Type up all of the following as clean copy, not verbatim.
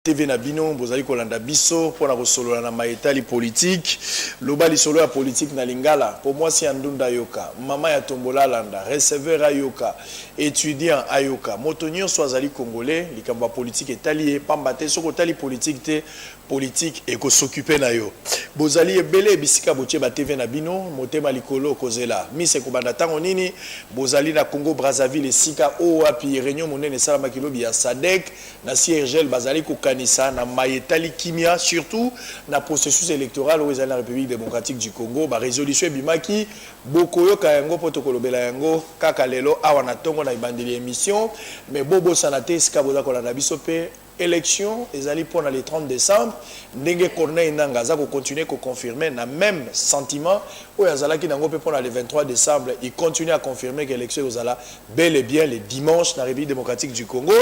TV Nabino, bozali kolanda biso pour la resolola na maetali politique, loba lisolo ya politique na lingala. Pour moi c'est Andunda Yoka, maman ya Tombola landa, receveur Ayoka, étudiant Ayoka, motonio soazali congolais, likamba politique etali pambate soko tali politique te politique et ko s'occuper na yo. Bozali ebele bisika botie ba TV Nabino, motema likolo kozela. Mise ko banda tango nini, bozali na Congo Brazzaville sika o api réunion monene sala makilobi ya SADC na CIRGL bazali ko kanisa na maetali kimia surtout na processus électoral où la République démocratique du Congo ba résolution bimaki bokoyo ka yango protocole bela yango kaka lelo awa na tongo na ibandeli émission mais bobo sanate sika boza ko la biso pe élection ezali pour les 30 décembre ndenge Corneille Nanga za ko continuer ko confirmer na même sentiment où yazalaki nango pe pour le 23 décembre il continue à confirmer que l'élection ozala bel et bien le dimanche na République démocratique du Congo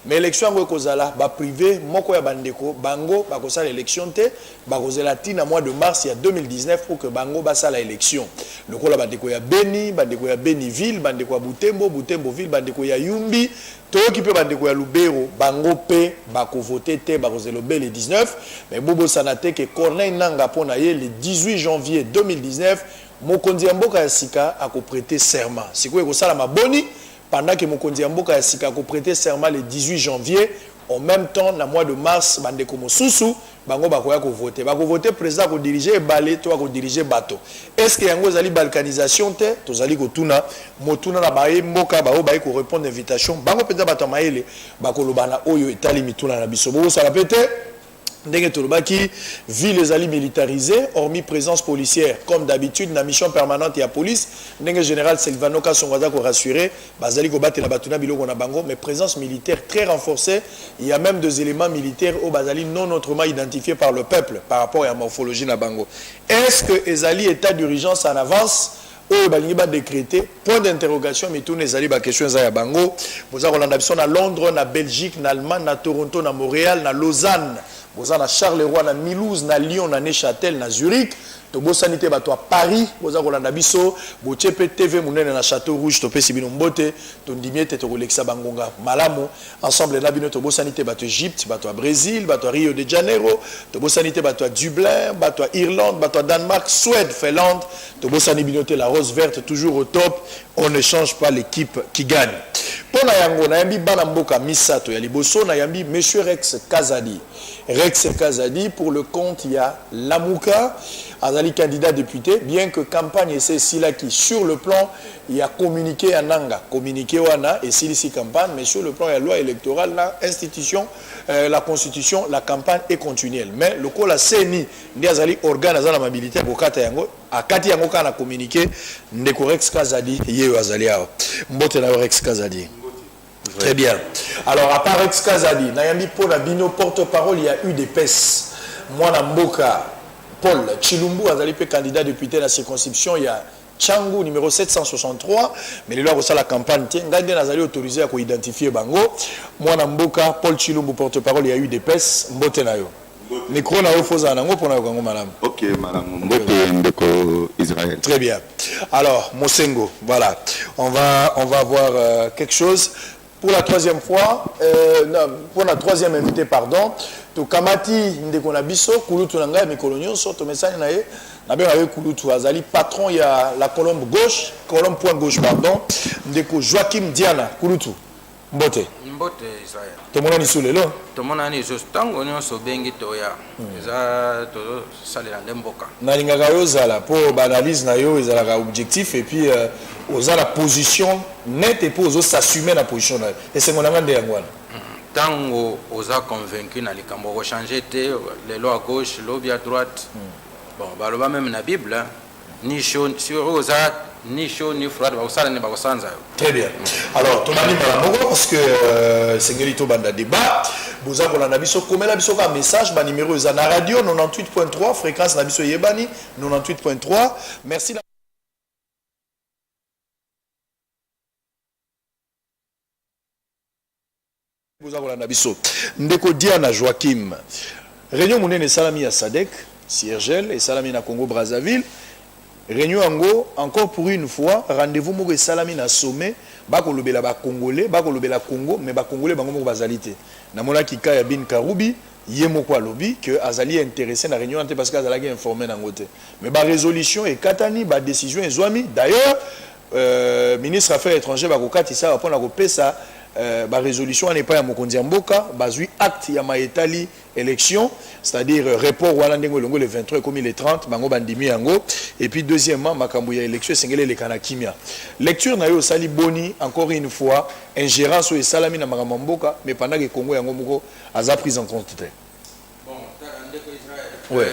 mais élection ngo kozala ba privé moko ya bandeko bango ba ko sala élection te ba kozela tina mois de mars il y a 2019 pour que bango ba sala élection lokola bandeko ya Beni bandeko ya Beniville bandeko ya Butembo ville bandeko ya Yumbi toki pe bandeko ya Lubero bango pe bako voter te bako zelobe le 19 mais bobo sanate que Corneille Nanga pona ye le 18 janvier 2019 mokonzi ya mboka ya sika ako prêter serment sikoyo ko sala maboni pendant que mokonzi ya mboka ya sika ako prêter serment le 18 janvier en même temps na mois de mars bandeko mosusu bango bakoya ko voter président ko diriger balé to ko diriger bateau est-ce que yango zali balkanisation te to zali ko tuna motuna na bae mboka ba o bae ko répondre invitation bango penza bato maele bakoloba na oyo etali mituna na biso bo sala pete ndenge tolobaki ville ezali militarisée hormis présence policière comme d'habitude na mission permanente ya police ndenge général Silvano Kasongwaza ko rassurer bazali ko batela batuna biloko na bango mais présence militaire très renforcée il y a même des éléments militaires au bazali non autrement identifiés par le peuple par rapport à la morphologie na bango est-ce que ezali état d'urgence en avance ou balingi ba décréter point d'interrogation mais tout ezali ba question za ya bango boza kolanda biso na Londres na Belgique na Allemagne na Toronto na Montréal na Lausanne boza na Charleroi na Mulhouse na Lyon na Neuchâtel na Zurich to bosanité bato à Paris boza kolanda biso bochepe TV munene na Château Rouge to pesi bino mbote to ndimiete to kolekisa bangonga malamu ensemble na bino to bosanité bato Égypte bato à Brésil bato à Rio de Janeiro to bosanité bato à Dublin bato à Irlande bato à Danemark Suède Finlande to bosani binote la rose verte toujours au top on ne change pas l'équipe qui gagne pona yango na yambi bana mboka misato ya liboso na yambi monsieur Rex Kazadi pour le compte il y a Lamuka azali candidat député bien que campagne c'est là qui sur le plan il y a communiqué à Nanga communiqué wana et si campagne mais sur le plan il y a loi électorale la institution la constitution la campagne est continuelle mais le ko la CENI ndi azali organe azala mobilité ko kata yango akati yango kana communiqué ndeko Rex Kazadi yeyo azali awo mbote na Rex Kazadi. Très bien. Alors, à part Rex Kazadi, Nayambi Paul Abino, porte-parole, il y a eu des PES. Moi, Namboka, Paul Chilumbu, Azali Pe, candidat député de la circonscription, il y a Tchangou, numéro 763, mais les lois pour ça la campagne, Ngande Nazali autorisé à identifier Bango. Moi, Namboka, Paul Chilumbu, porte-parole, il y a eu des PES, Mbote Nayo. Micro na ofoza nango pona yokango madame. OK madame Mbote ndeko Israël. Très bien. Alors Mosengo, voilà. On va voir quelque chose pour la troisième fois pour la troisième invité pardon. To kamati ndeko na biso kulutu na ngai mikolo nyonso to message na ye na be avec kulutu azali patron ya la colombe point gauche pardon ndeko Joachim Diana kulutu. Mbote Israël. To mona ni sulelo. To mona ni jostango nyonso bengi toya. Eza to salela ndemboka. Na lingaka yo zala po ba analyse na yo ezalaka objectif et puis oza la position nette et pour s'assumer la position là. Et c'est mon amende yango wana. Tango oza convaincu na likambo ko changer te les lois à gauche, lobby à droite. Bon, baloba même na Bible ni chaud sur oza ni chaud ni froid ba ne ba sanza. Très bien. Alors tomani malamongo parce que Sengelito banda débat boza ko na biso komela biso ka message ba numéro za na radio 98.3 fréquence na biso yebani 98.3 merci boza ko na biso ndeko Diana Joachim réunion monene salami ya SADC CIRGL et salami na Congo Brazzaville. Réunion Ango, encore pour une fois, rendez-vous moko salami na sommet, bako lobela ba Congolais, bako lobela Congo, mais ba Congolais bango moko bazalité. Na mona kika ya bin Karoubi, Yemoko lobby que Azali est intéressé dans la réunion parce qu'Azali est informé dans côté. Mais la résolution est katani, la décision est zoami. D'ailleurs, ministre Affaires étrangères bakokati ça va prendre ça. La résolution n'est pas à Mokondi Mboka, basui acte ya maetali élection, c'est-à-dire report walandengo longo le 23 comme le 30, bango bandimi yango. Et puis deuxièmement, makambu ya élection sengele le kanakimia. Lecture na yo sali boni encore une fois, ingérence au salami na makambu mboka, mais pendant que Congo yango moko aza prise en compte. Bon, ouais.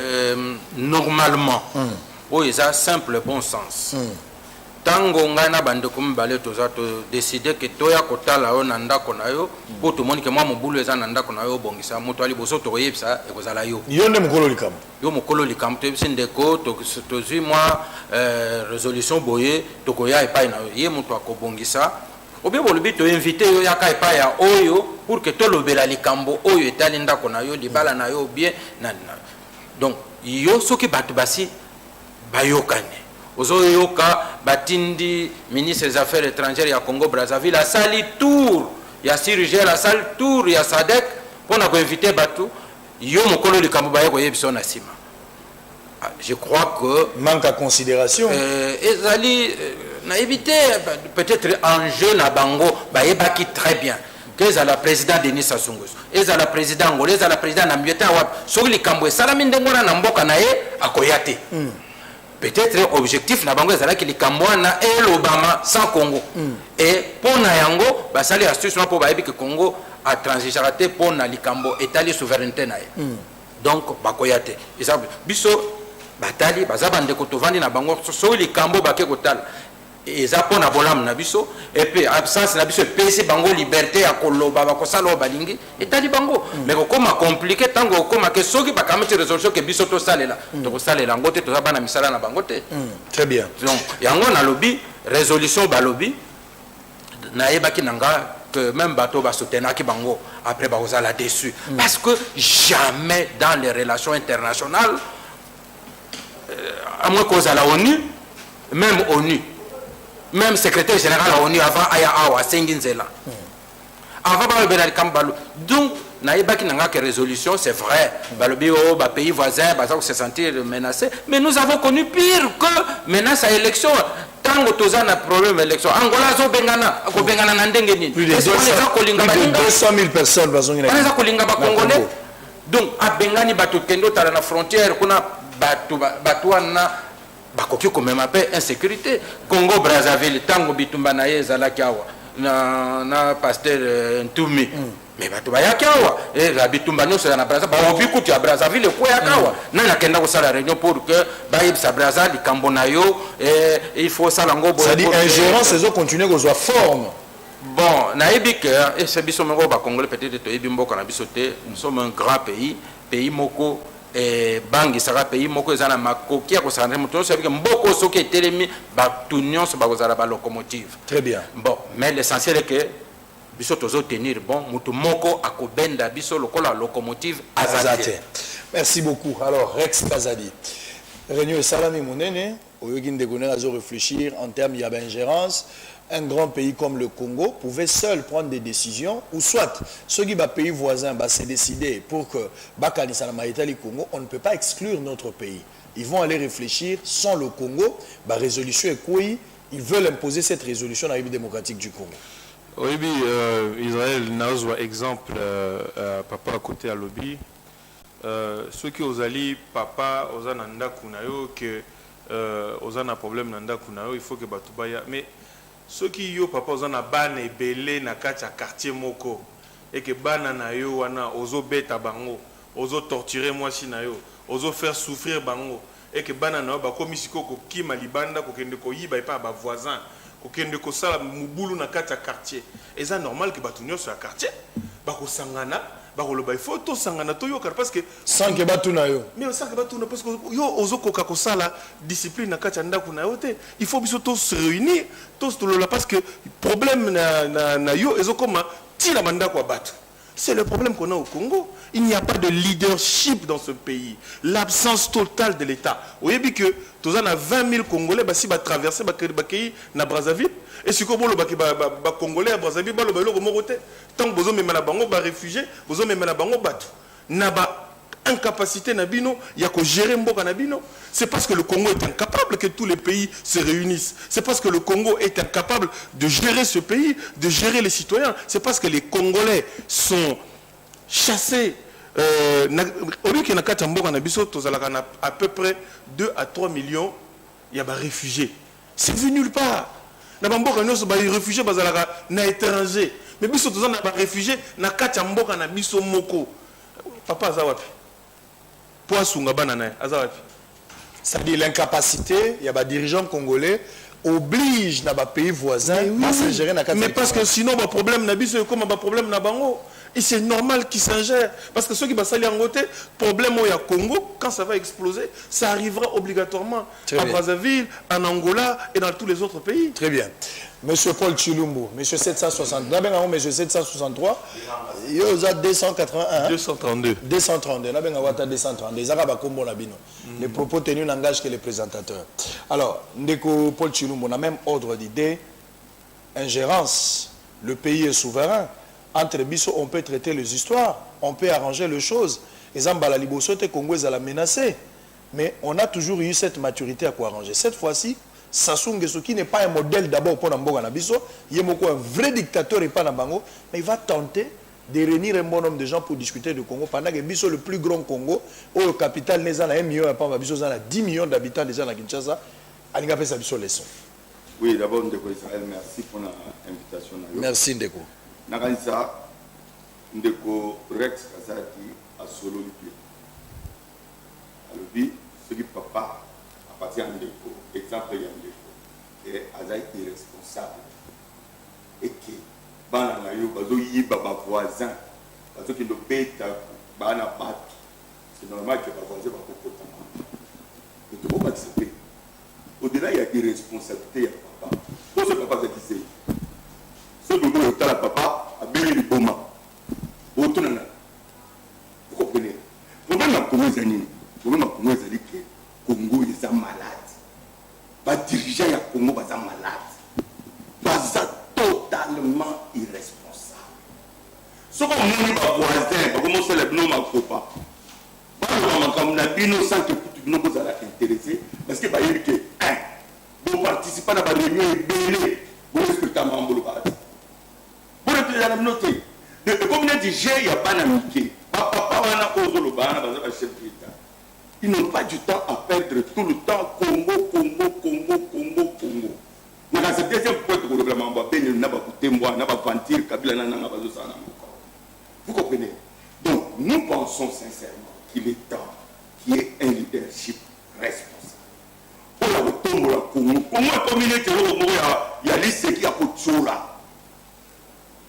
Normalement, oui, ça simple bon sens. Tango ngana bande comme balé toza to décider que toya kotala o nanda konayo pour tout monde que moi mon boulot eza nanda konayo bongisa moto ali boso to yebisa e kozala yo yonde mukolo likam yo mukolo likam te sindeko to zui moi résolution boye to koya e pa na ye moto akobongisa obi bolobi to inviter yo yaka e pa ya oyo pour que to lobela likambo oyo etali ndako na yo libala na yo bien na donc yo soki batu basi bayokane Ozoyoka batindi ministre des Affaires étrangères ya Congo Brazzaville a sali tour ya Sirigé la sali tour ya Sadek pour na ko inviter batu yo mokolo likambo baye ko yebiso na sima. Je crois que manque à considération ezali na éviter peut-être en jeu na bango baye baki très bien que za la président Denis Sassou Nguesso eza la président ngolé eza la président na mieta wa soki likambo salami ndengona na mboka na ye akoyate. Peut-être objectif na bango ezala ki likamwana et l'Obama sans Congo. Et pour na yango basali astuce pour bayebi que Congo a transigéré pour na likambo etali souveraineté na ye. Donc bakoyate. Isa biso batali bazabande ko tovandi na bango so likambo bake kotala. Eza pour na bolam na biso et puis absence na biso pesi bango liberté ya koloba bakosala balingi etali bango. Mais comment compliqué tango comment que soki bakameti résolution que biso to salela to salela ngote to bana misala na bango te. Très bien. Donc yango na lobby résolution ba lobby na yebaki nanga que même bateau va soutenir qui bango après bazala dessus parce que jamais dans les relations internationales à moins cause à la ONU même ONU même secrétaire général à l'ONU avant Aya Awa Senginzela. Avant le Kambalo. Donc, naïbaki nanga que résolution, c'est vrai. Balobi o ba pays voisins, ba se sentir menacé. Mais nous avons connu pire que menace à élection. Tango toza na problème élection. Angola zo bengana, ko bengana na ndenge nini. Plus de 200 000 personnes bazongi na. Eza kolinga ba congolais. Donc a bengani batu kendo tala na frontière kuna batu na bakoki ko même appel insécurité Congo Brazzaville tango bitumba na yezala kiawa na pasteur Ntumi mais batu ba yakiawa et la bitumba no na Brazzaville ba obikuti ya Brazzaville ko yakawa na kenda ko sala réunion pour que ba yebisa Brazzaville kambo na yo et il faut sala ngobo ça dit ingérence ils ont continué ko soit forme. Bon nayebi que et c'est biso moko ba congolais peut-être to yebi mboka na biso te nous sommes un grand pays moko et bangi sera pays moko ezana makoki ya kosana muto so que mboko soki etelemi ba tunion so ba kozala ba locomotive. Très bien. Bon mais l'essentiel est que biso tozo tenir bon muto moko akobenda biso lokola locomotive azate. Merci beaucoup. Alors Rex Kazadi réunion salami monene oyoki ndekona azo réfléchir en termes d'ingérence. Un grand pays comme le Congo pouvait seul prendre des décisions, ou soit ceux qui sont pays voisins se décider pour que le Congo, on ne peut pas exclure notre pays. Ils vont aller réfléchir sans le Congo, résolution est quoi? Ils veulent imposer cette résolution à la République démocratique du Congo. Oui, Israël n'a pas exemple papa à côté à lobby. Ceux qui ont allé papa aux ananda kunayo que aux an problème nanda kunayo il faut que batubaya mais ceux qui yo papa aux an ban et belé na kacha quartier moko et que bana na yo wana ozo beta bango ozo torturer moi si na yo ozo faire souffrir bango et que bana na ba komisiko ko kima libanda ko kende ko yiba pa ba voisin ko kende ko sala mubulu na kacha quartier et ça normal que batunyo sur la quartier ba ko sangana il faut tout sangana to yo parce que sans que batuna yo mais sans que batuna parce que yo ozo koka ko sala discipline na kacha ndaku na yote il faut biso tous se réunir tous tout là parce que problème na yo ezo comme ti la manda ko battre. C'est le problème qu'on a au Congo. Il n'y a pas de leadership dans ce pays. L'absence totale de l'État. Vous voyez que tous les 20 000 Congolais si traverser na Brazzaville et si comme les Congolais à Brazzaville tant que vous avez même la bango réfugiés, vous avez même la bango battu. n'a pas incapacité nabino, il y a que gérer mboka nabino. C'est parce que le Congo est incapable que tous les pays se réunissent. C'est parce que le Congo est incapable de gérer ce pays, de gérer les citoyens. C'est parce que les Congolais sont chassés. Au lieu qu'il y ait à peu près 2 à 3 millions, il y a des réfugiés. C'est vu nulle part. Il y a des réfugiés na étrangers. Mais biso toza na ba réfugiés na kati mboka na biso moko. Papa azawapi. Poasunga banana azawapi. Ça dit l'incapacité, il y a des dirigeants congolais oblige na ba pays voisins à se gérer na kati. Mais parce que sinon ba problème na biso comme ba problème na bango. Et c'est normal qu'ils s'ingèrent. Parce que ceux qui vont salir en côté, problème au Congo, quand ça va exploser, ça arrivera obligatoirement à Brazzaville, en Angola et dans tous les autres pays. Très bien. Monsieur Paul Chilumbu, monsieur 760, là, monsieur 763, il y a 281. 232. 232, là, 232. Les propos tenus n'engagent que les présentateurs. Alors, Ndeko Paul Chilumbu, on a même ordre d'idée, ingérence. Le pays est souverain. Entre Bisso, on peut traiter les histoires, on peut arranger les choses. Et Zambala Liboso, le Congo est menacé. Mais on a toujours eu cette maturité à quoi arranger. Cette fois-ci, Sassou Nguesso, qui n'est pas un modèle d'abord pour Namboga Nabiso, il est un vrai dictateur et pas Nambango, mais il va tenter de réunir un bon nombre de gens pour discuter du Congo. Pendant que Bisso, le plus grand Congo, au capital, il y a 1 million, il y a 10 millions d'habitants déjà à Kinshasa, il a fait sa leçon. Oui, d'abord, Ndeko Israël, merci pour l'invitation. Merci, Ndeko. Nakanisa Ndeko Rex Kazati a solo lipi. Alobi, ce qui papa appartient à Ndeko, exemple de Ndeko, et Azaï irresponsable. Et que, bana na yo, bazo yi baba voisin, bazo qui no beta, bana bat, c'est normal que baba voisin va comportement. Mais tu peux pas accepter. Au-delà, il y a irresponsabilité, il y a papa. Pour ce papa, c'est qui c'est. Ce que vous avez papa, a bien les boma. Vous comprenez? Le problème à Congo, c'est que Congo est malade. Les dirigeants du Congo sont malades. Ils sont totalement irresponsables. Ce qu'on a dit aux voisins, comment c'est le nom à Copa? Comme on innocent que tout le monde est intéressé, parce que vous participez à la réunion et vous respectez ma membre. Pour la communauté, la communauté il n'y a pas d'amitié. Ils n'ont pas du temps à perdre tout le temps. Congo. Vous comprenez? Donc, nous pensons sincèrement qu'il est temps qu'il y ait un leadership responsable. Pour la Congo, comment la communauté, il y a l'issue qui a pour là.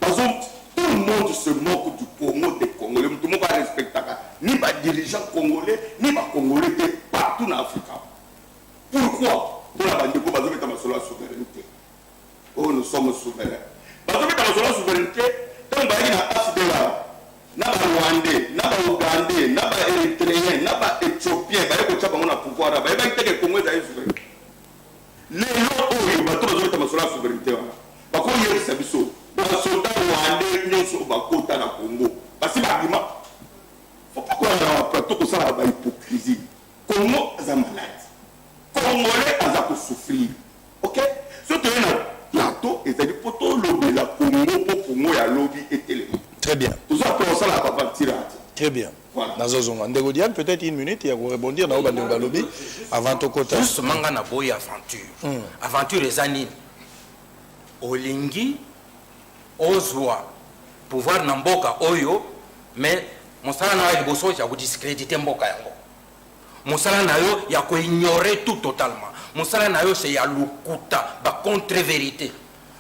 Par exemple, tout le monde se moque du Congo, des Congolais. Tout le monde va respecter ni les dirigeants congolais, ni les Congolais partout en Afrique. Pourquoi? Pour la bande de Congo, sur la souveraineté. Oh, nous sommes souverains. Parce que sur la souveraineté, quand on va dire à Afrique, n'a pas Rwandais, n'a pas Ougandais, n'a pas Érythréen, n'a pas Éthiopien, il y a un pouvoir, il y a un Congo qui est souverain. Les gens qui ont la souveraineté, par contre, il y a des abyssaux. Les soldats rwandais sont au Congo. Parce que l'argument, il ne faut pas qu'on ait un plateau comme ça, la hypocrisie. Congo est malade. Congolais ont souffrir. Ok? Ce qui est un plateau, c'est-à-dire pour tout le la Congo, pour Congo et à lobby et télé. Très bien. Tout ça pour ça, la papa tire. Très bien. Voilà. Ndeko Diane, peut-être une minute, il y a pour rebondir dans le lobby avant ton côté. Juste manga boy aventure. Aventure les années. Olingi, Ozwa, pouvoir namboka oyo, mais monsala na yo liboso ya ko discréditer mboka yango. Monsala na yo ya ko ignorer tout totalement. Monsala na yo c'est ya lukuta, ba contre-vérité.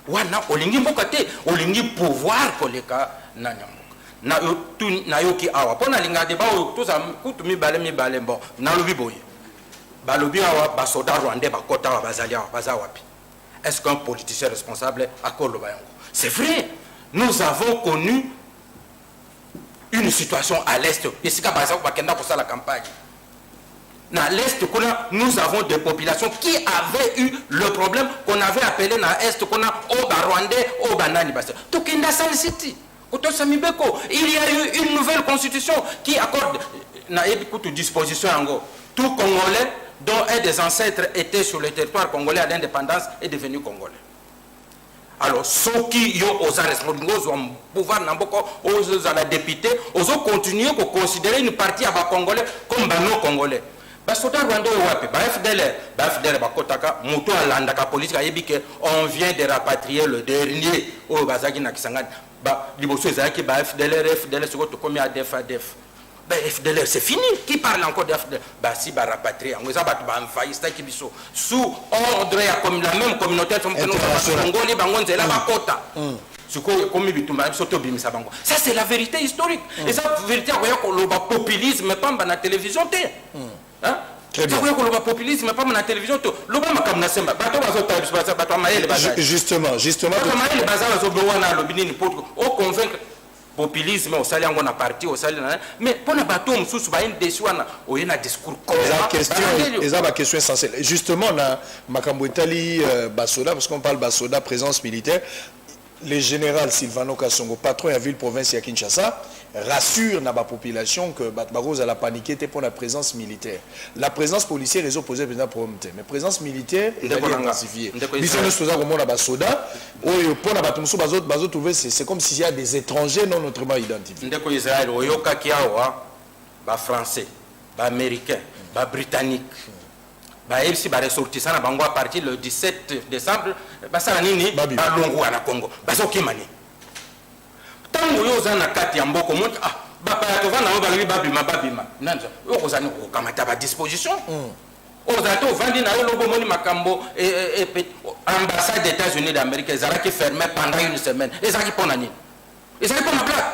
Wana olingi mboka te, olingi pouvoir koleka na nyamboka. Na yo ki awa. Pona linga deba o tout ça kutu mi balé bon. Na lobi boye. Ba lobi awa ba soda rwandais ba kota wa bazalia bazawapi. Est-ce qu'un politicien responsable a Kolo Bayango? C'est vrai. Nous avons connu une situation à l'Est. Et c'est comme ça pour ça la campagne. Dans l'Est, nous avons des populations qui avaient eu le problème qu'on avait appelé dans l'Est, qu'on a au Rwandais, au Banani. Donc, il y a ça city. Il y a eu une nouvelle constitution qui accorde toute disposition en gros. Tout Congolais dont un des ancêtres était sur le territoire congolais à l'indépendance est devenu Congolais. Alors, ceux qui ont osé responsabiliser au pouvoir, aux députés, aux continuer à considérer une partie à Congolais comme non Congolais. Basoda Rwanda wapi, FDLR bakotaka, muto alandaka politique ayebi que on vient de rapatrier le dernier au Bazagi na Kisangani. Liboso ezaki FDLR soko to komi ADF. FDLR c'est fini. Qui parle encore de FDLR? Si rapatrier, on va envahir biso sous ordre ya comme la même communauté congolais bangonze la bakota. Ça c'est la vérité historique. Et ça vérité le populisme pas dans la télévision. Justement. Populisme au salaire on a parti au salaire mais pour na bateau mususu ba indeswana oyena discours la question essentielle. Justement na makambo etali basoda parce qu'on parle basoda présence militaire. Le général Silvano Kasongo, patron de la ville-province de Kinshasa, rassure la population que Batbaroz a la paniqué pour la présence militaire. La présence policière est opposée à la problème. Mais la présence militaire est intensifiée. C'est comme s'il y a des étrangers non autrement identifiés. Israël, Français, Américains, Britanniques. Si ba ressortissant na bango à partir le 17 décembre basala nini balongo na Congo bazokimani tango yoza na kati ya mboko monte bapa ya tovana ngo balobi babima nanza okozani ko kamata ba disposition ozato vandi na lobo moni makambo ambassade des États-Unis d'Amérique ezalaki fermé pendant une semaine ezalaki pona nini ezalaki pona blague.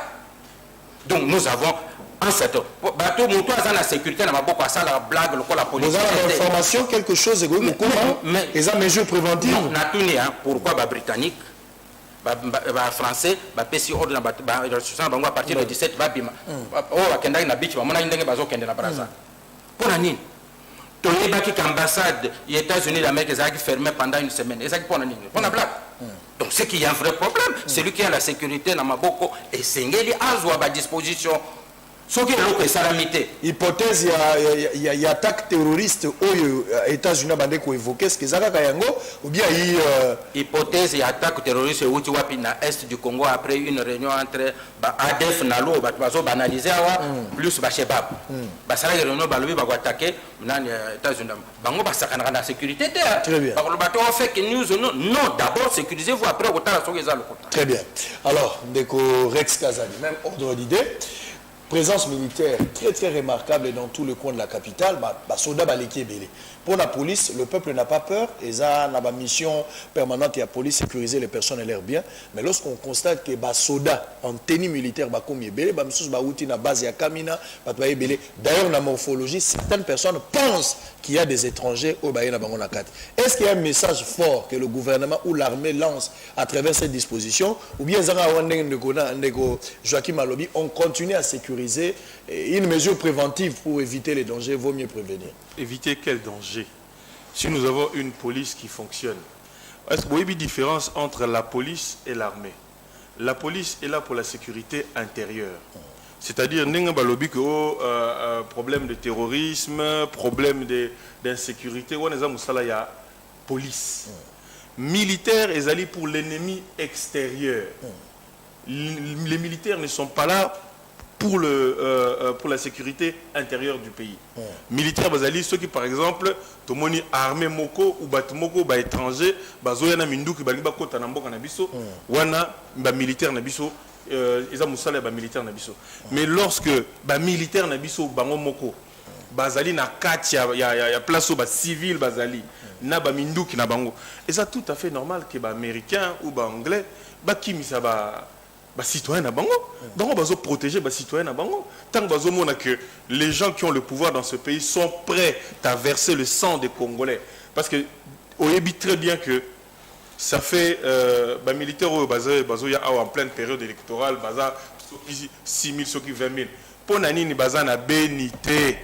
Donc nous avons en fait, bateau moto à la sécurité, n'a pas passé la blague, la police. Vous avez l'information, quelque chose, mais ils ont mesures préventives. Pourquoi les Britanniques, les Français, les PC ordre à partir du 17 babima. Oh, Kenda na beach, on a une bazo Kenda na Braza. Pour la nine. Ton ambassade des États-Unis d'Amérique est fermée pendant une semaine. Et ça pour la nine. Pour la blague. Donc c'est qu'il y a un vrai problème. Celui qui a la sécurité dans Maboko et Sengeli a à disposition. Ce qui est l'autre salamité. Hypothèse, il y a attaque terroriste aux États-Unis ont évoqué ce que ça ou bien il hypothèse, il y a attaque terroriste au dans l'est du Congo après une réunion entre ADF Nalo, banalisé plus Bachebab. Ça la réunion balobi va attaquer dans les États-Unis. Bango basakana la sécurité. Très bien. Par le bateau fait que nous non d'abord sécurisez-vous après au temps la. Très bien. Alors, Ndeko Rex Kazali, même ordre d'idée. Présence militaire très très remarquable dans tout le coin de la capitale. Soda baleki belé. Pour la police, le peuple n'a pas peur. Et ça, la mission permanente et la police sécuriser les personnes et leurs biens. Mais lorsqu'on constate que soda en tenue militaire comme belé, na base ya Kamina, belé. D'ailleurs, dans la morphologie, certaines personnes pensent qu'il y a des étrangers au Bayena Bango Nakati. Est-ce qu'il y a un message fort que le gouvernement ou l'armée lance à travers cette disposition, ou bien Joachim Alobi, on continue à sécuriser une mesure préventive pour éviter les dangers, vaut mieux prévenir. Éviter quel danger? Si nous avons une police qui fonctionne, est-ce qu'il y a une différence entre la police et l'armée? La police est là pour la sécurité intérieure. C'est-à-dire, problème de terrorisme, problème d'insécurité, il y a police. Militaire est allé pour l'ennemi extérieur. Les militaires ne sont pas là pour la sécurité intérieure du pays. Militaires, ceux qui, par exemple, tomoni armée moko ou batumoko ba étranger, bazoyana minduki baliba kota na mboka na biso, wana ba militaire na biso, eza musala ba militaire na biso. Mais lorsque ba militaire na biso bango moko bazali na kati ya place ba civil bazali na ba minduki na bango, et ça tout à fait normal que ba américain ou ba anglais ba kimisa ba citoyens na bango, donc on va protéger les citoyens na bango. Tant que les gens qui ont le pouvoir dans ce pays sont prêts à verser le sang des Congolais, parce que on évite très bien que ça fait les militaires en pleine période électorale, 6 000, 20 000. Pour nani ni baza na bénité,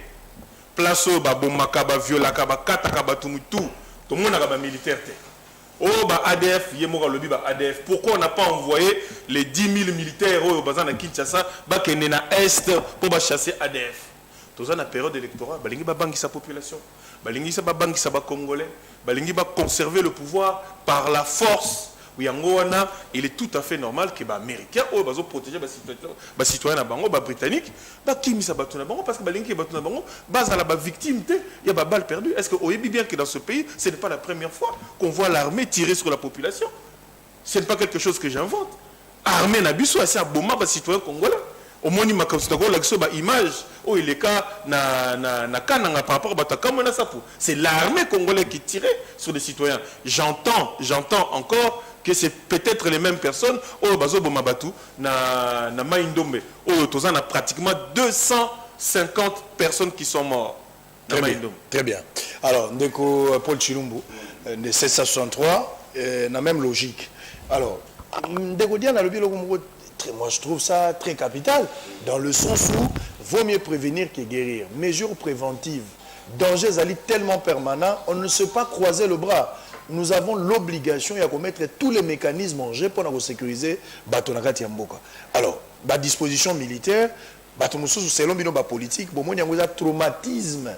place au babomaka ba violaka ba kataka ba tumutu, tout le monde a ba militaire. Oh, bah ADF, Yemora Lobby, bah ADF. Pourquoi on n'a pas envoyé les 10 000 militaires au Bazan à Kinshasa, bah qui est à Est pour chasser ADF? Dans la période électorale, Balingi va banquer sa population, Balingi va banquer sa Congolais, Balingi va conserver le pouvoir par la force. Oui, il est tout à fait normal que les Américains ont protégé les citoyens britanniques, qui mis sa bâton parce que les bâton victime, il y a des balles perdues. Est-ce que vous savez bien que dans ce pays, ce n'est pas la première fois qu'on voit l'armée tirer sur la population? Ce n'est pas quelque chose que j'invente. L'armée n'a pas assez à bomber les citoyens congolais. Au moins, il y a une image où il est par rapport à c'est l'armée congolaise qui tirait sur les citoyens. J'entends encore que c'est peut-être les mêmes personnes au Bazo Bomabatu na Maïndombe. On a pratiquement 250 personnes qui sont mortes. Très bien. Alors, Ndeko Paul Chilumbu, de 1763, la même logique. Alors, Ndeko Diana, moi je trouve ça très capital, dans le sens où vaut mieux prévenir que guérir. Mesures préventives. Dangers alliés tellement permanents, on ne sait pas croiser le bras. Nous avons l'obligation de mettre tous les mécanismes en jeu pour nous sécuriser Batonagati Mboka. Alors, la disposition militaire, selon la politique, il y a un traumatisme.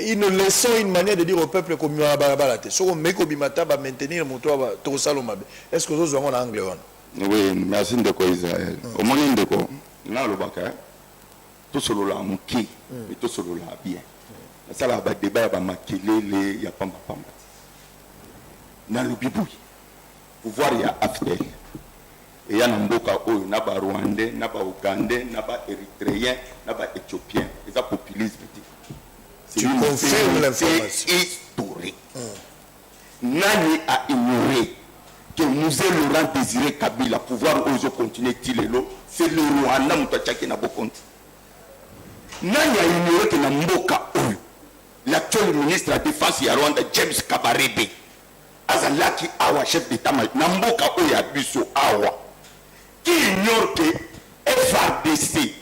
Ils nous laissent une manière de dire au peuple comme est-ce que vous avez un anglais? Oui, merci de quoi Israël. Au moment de quoi, là le bac, tout solo là mouki, mais tout solo là bien. Ça là bas débat va maquiller les y a pas pas. Dans le bibouille, pouvoir il y a after. Et il y a n'imboka oh, n'a pas rwandais, n'a pas ougandais, n'a pas érythréen, n'a pas éthiopien. Et ça populisme. Tu confirmes l'information historique. Nani a ignoré que Mouzé Laurent Désiré Kabila pouvoir oser continuer Tilelo, c'est le Rwanda Moutachaki n'a pas compte. Nani a ignoré que Namboka Oyo, l'actuel ministre de la Défense de Rwanda, James Kabarebe, Azalaki Awa, chef d'État, Namboka Oyo Abiso Awa, qui ignore que FARDC,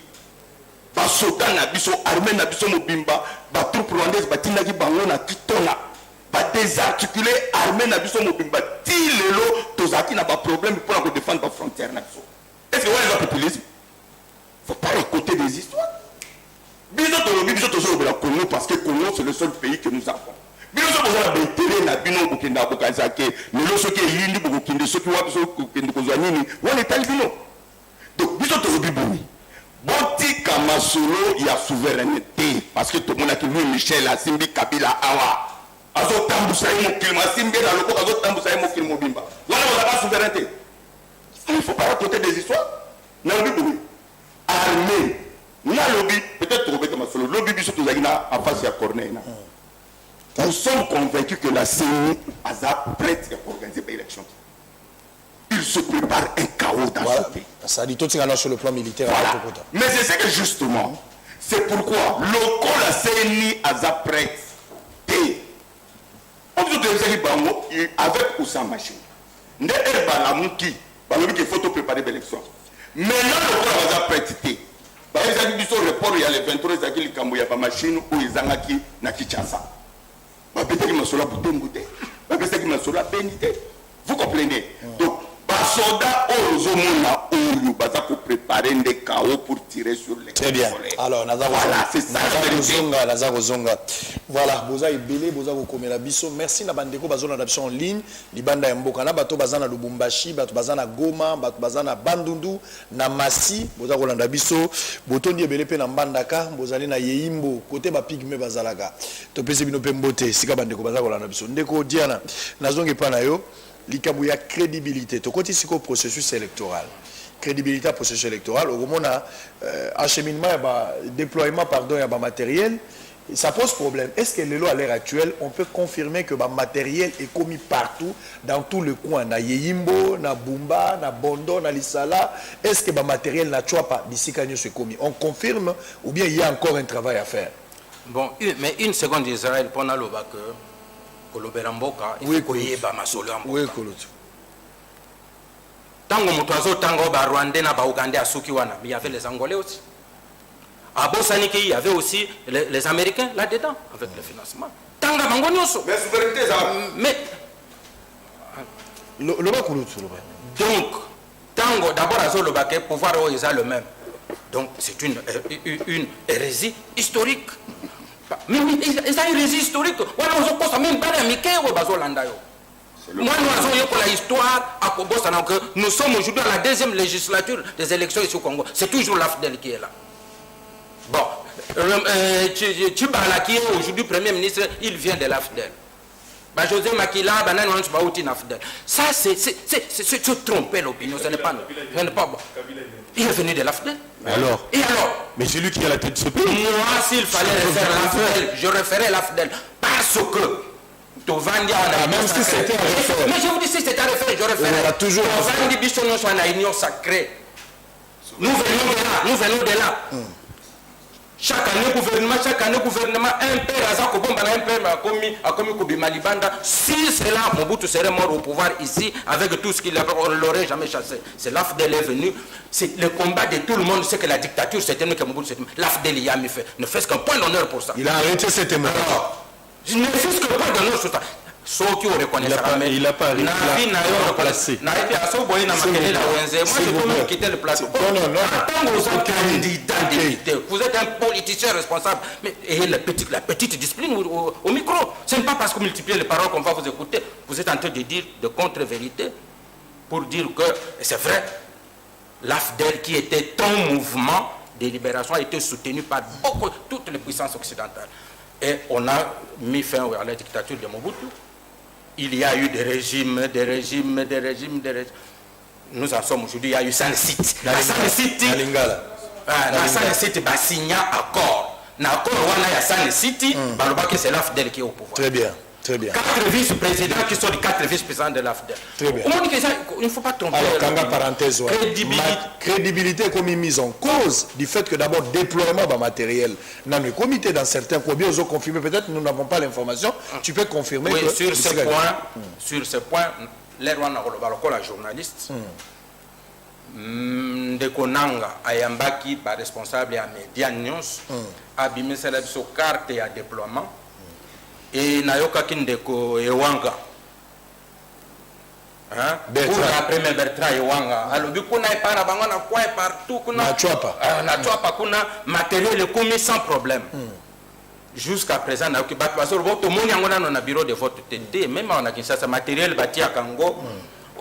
Basoda Nabiso, Armée Nabiso Mobimba, Batroupe Rwandaise, Batinagi Bangona, Kitona, va désarticuler l'armée Nabiso Mobimba. Si le lot, Tozaki n'a pas de problème pour défendre la frontière. Est-ce que vous avez le populisme? Il ne faut pas raconter des histoires. Bisous de la Congo parce que Congo c'est le seul pays que nous avons. Bisous de la Bétélé, Nabino, Bukenda, Bukazake, mais le qui est Yindi, Bukinde, ceux qui ont besoin de Kozanini, où est Albino? Donc, bisous de Biboui. Boti Kamasolo, il y a souveraineté. Parce que tout le monde a dit Louis Michel, Simbi Kabila, Awa. Azo tambusaï mokilma simbe na loko azo tambusaï mokilmo bimba. Voilà la souveraineté. Il ne faut pas raconter des histoires. Na lobby armée. Na lobby peut-être trouver comme solo lobby biso to zagina en face à Corneille. Nous sommes convaincus que la CENI a prête à organiser l'élection. Il se prépare un chaos dans ce pays. Ça dit tout sur le plan militaire. Voilà. Mais c'est ce que justement, c'est pourquoi local la CENI a prête. Avec ou sans machine. Ne est pas la mouki. Il faut préparer l'élection. Maintenant, le corps va prêter. Par exemple, il y a un report, il y a les 23 il y a une machine où ils ont acquis na Kinshasa. Vous comprenez? Donc, soldats ont préparer des chaos pour tirer sur les. Très bien. Alors, voilà, c'est ça. Voilà, Boza est belé, Boza vous la biso. Merci na bandeko bazona d'adoption en ligne. Libanda ya mboka na bato bazana Lubumbashi, bato bazana Goma, bato bazana Bandundu, na Masi, Boza kolanda biso. Botondi ebele pe na Mbandaka, Bozali na Yeimbo, côté ba pigme bazalaka. To pese bino pe mbote, sika bandeko baza kolanda biso. Ndeko Diana, nazonge pa na yo. L'ikabu ya crédibilité. To côté siko processus électoral. Crédibilité à processus électoral. Au moment acheminement, déploiement pardon, il y a matériel. Ça pose problème. Est-ce que à l'heure actuelle, on peut confirmer que le matériel est commis partout, dans tout le coin, na Yeyimbo, na Bumba, na Bondo, na Lissala? Est-ce que le matériel n'a pas d'ici quand c'est commis? On confirme ou bien il y a encore un travail à faire? Bon, mais une seconde d'Israël pendant le bac. Koloberamboka, il faut y avoir ma solution. Oui, Kolotu. Tango Moutazo, Tango, Rwandais, na Ougandais, à Sukiwana, mais il y avait les Angolais aussi. À Bossaniki, il y avait aussi les Américains là-dedans, avec le financement. Tango, Mangonios. Mais souveraineté, ça. Mais. Loba Kouloutou. Donc, tango, d'abord, le pouvoir est le même. Donc, c'est une hérésie historique. Mais oui, c'est une hérésie historique. Moi, l'histoire, nous sommes aujourd'hui à la deuxième législature des élections ici au Congo. C'est toujours l'AFDEL qui est là. Bon, Tchibala qui est aujourd'hui Premier ministre, il vient de l'AFDEL. José Makila, ça c'est se tromper l'opinion, ce n'est pas bon. Il est venu de l'AFDEL. Alors. Et alors? Mais c'est lui qui a la tête de ce pays. Moi, s'il fallait refaire l'AFDEL, je referais l'AFDEL. Parce que même si c'était à refaire. Mais je vous dis, si c'était à refaire, je referais. Toujours. Tovandi Bissono soit une union sacrée. Nous venons de là. Chaque année, gouvernement, un père un père a commis Malibanda. Si c'est là, Mobutu serait mort au pouvoir ici, avec tout ce qu'il l'aurait jamais chassé. C'est l'AFDEL est venu. C'est le combat de tout le monde. C'est que la dictature, c'est tenu que Mobutu, l'AFDEL y a mis fait. Ne fais-ce qu'un point d'honneur pour ça. Il a arrêté cette émeute. Je ne fais qu'un point d'honneur sur ça. Ceux qui ont reconnu ça, il a pas placé. Moi, je peux même quitter le plateau. Non. Vous êtes un politicien responsable. Mais ayez la petite discipline au micro. Ce n'est pas parce que vous multipliez les paroles qu'on va vous écouter. Vous êtes en train de dire de contre-vérité pour dire que, c'est vrai, l'AFDEL qui était un mouvement de libération a été soutenu par toutes les puissances occidentales. Et on a mis fin à la dictature de Mobutu. Il y a eu des régimes. Nous en sommes aujourd'hui, il y a eu San City. San City, il signé accord. L'accord, il y a San City, c'est l'AFDEL qui est au pouvoir. Très bien. 4 vice-présidents qui sont les 4 vice-présidents de l'AFDEL. Très bien. Il ne faut pas tromper. Alors, Kanga, parenthèse, crédibilité comme une mise en cause du fait que d'abord, déploiement de matériel. Dans le comité, dans certains combien ils ont confirmé, peut-être nous n'avons pas l'information, tu peux confirmer oui, que... sur ce point, la journaliste, Ndeko Nanga, Ayambaki, responsable à Media News, a bimé sur carte et à déploiement. Et Nayoka Kindeko Ewanga. Pour la première Bertrand Ewanga. Alors, du coup, on n'a pas partout. Na Chouapa, matériel est commis sans problème. Jusqu'à présent, on a un bureau de vote TD, même on a Kinshasa, matériel bâti à Kango.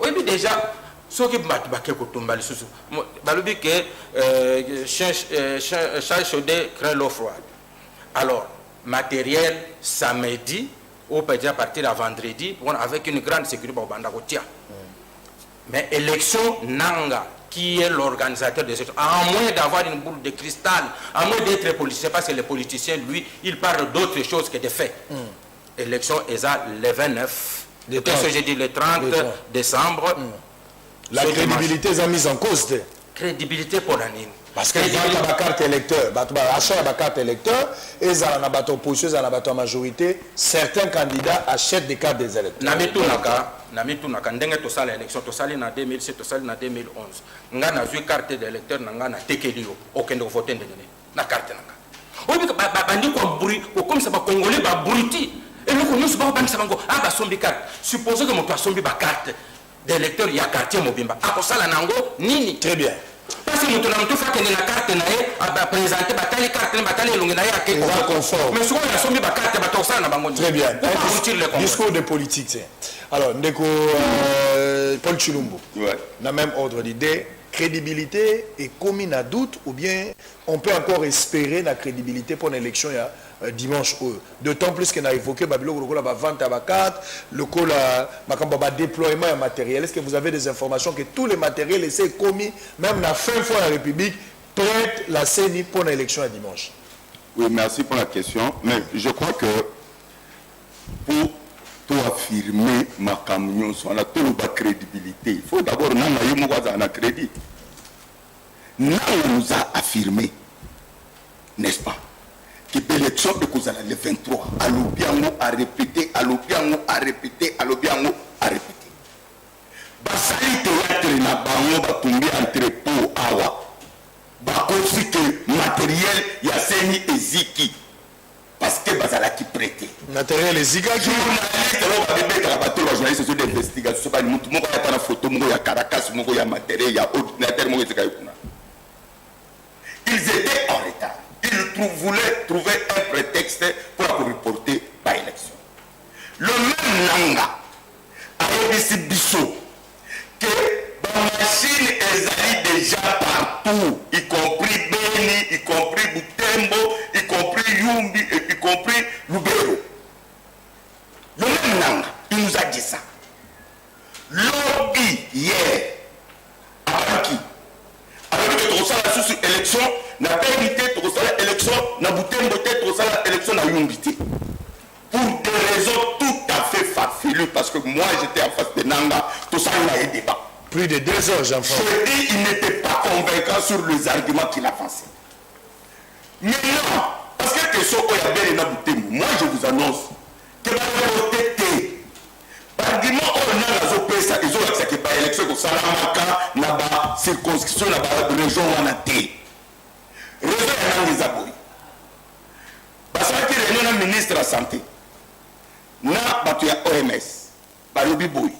Oui, déjà, ce qui est Kotumba, le que chat chaudé crée l'eau froide. Alors, matériel samedi ou peut-être à partir de vendredi avec une grande sécurité au Bandagotia. Mais élection Nanga qui est l'organisateur de cette à moins d'avoir une boule de cristal, à moins d'être politicien, parce que les politiciens lui il parle d'autres choses que des faits. Élection est le 29 le 30 décembre. La crédibilité est mise en cause. Crédibilité pour l'année. Parce que il y a la carte électeur, achat la carte électeur, et ils ont la opposition, ils ont la majorité, certains candidats achètent des cartes des électeurs. Namitunaka, ndenge to sala élection, to sali na 2007, to sali na 2011. Nga na vu carte d'électeur nga na tekelio, okende voter ndenge na carte nanga. Obi ka bandi ko brui, ko comme ça ba congolais ba bruiti. Et le nous ba bandi sabango, ba sombi carte. Supposons que mon to sombi ba carte d'électeur ya quartier mobimba. Akosala nango nini? Très bien. Parce que nous avons tout fait que la carte n'a présenté la carte mais souvent il a soumis la carte. Très bien. Discours de politique. Alors, Ndeko Paul Chilumbo, dans le même ordre d'idée, crédibilité est commune à doute ou bien on peut encore espérer la crédibilité pour l'élection dimanche. D'autant plus qu'on a évoqué la vente à la carte, le déploiement et matériel. Est-ce que vous avez des informations que tous les matériels essaient commis, même la fin de la République, prête la CENI pour l'élection à dimanche? Oui, merci pour la question. Mais je crois que pour tout affirmer ma camion, on a toute la crédibilité. Il faut d'abord un crédit. Nous nous a affirmé, n'est-ce pas, que l'élection de Kozala le 23, Alobiango a répété, Alobiango a répété, Alobiango a répété. Basali théâtre na bango ba tomber entrepôt awa. Ba aussi que matériel ya seni eziki parce que bazala qui prêté. Matériel les zigaki. Journaliste, on va mettre la bateau, les journalistes sont d'investigation. C'est pas une montre, il y a une photo, il y a Caracas, il y a matériel, il y a ordinateur, il y a ils étaient en retard. Ils voulaient trouver un prétexte pour reporter par élection. Le même Nanga a réussi Bissot que la machine est déjà partout, y compris Beni, y compris Butembo, y compris Yumbi, y compris Lubero. Le même Nanga, il nous a dit ça. Lobby hier, avec qui? Avec que tu élection, n'a pas évité de élection, n'a Butembo de élection, n'a Yumbi. Pour des raisons tout à fait farfelues, parce que moi j'étais en face de Nanga, tout ça il a eu débat. Plus de 2 heures, Jean-François. Je dis, il n'était pas convaincant sur les arguments qu'il avançait. Mais non, parce que question qu'il y avait dans Butembo, moi je vous annonce que la voté, l'argument on a la OPSA, ils ont accès à l'élection pour Salamaka, n'a pas circonscription, n'a pas de région où on a été. Réseau est des abouis. Parce que le ministre de la Santé, na batuya OMS, balobi boy.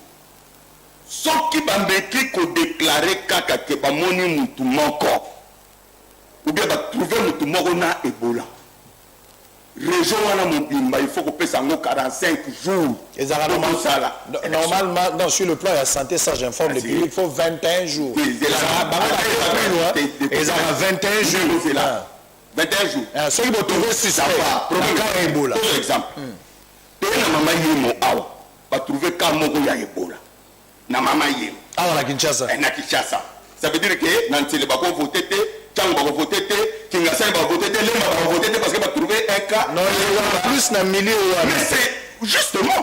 Soki bambeki ko déclarer kaka ke bamoni mutu moko. Ou bien ba trouver mutu moko na Ebola. Région wana mobimba, il faut qu'on passe en 45 jours. Normalement, non, sur le plan de la santé, ça j'informe le public, il faut 21 jours. Ils ont 21 jours. 21 jours. Ceux qui vont trouver suspect, Ebola. Par exemple, maman yemo awa, va trouver cas moko ya Ebola. Na maman yemo. Ah, na Kinshasa. Na Kinshasa. Ça veut dire que dans le bako voté, Tchang va voter, Kingasai va voter, Lemba va voter parce qu'il va trouver un cas. Non, il y a plus d'un millier. Mais c'est justement.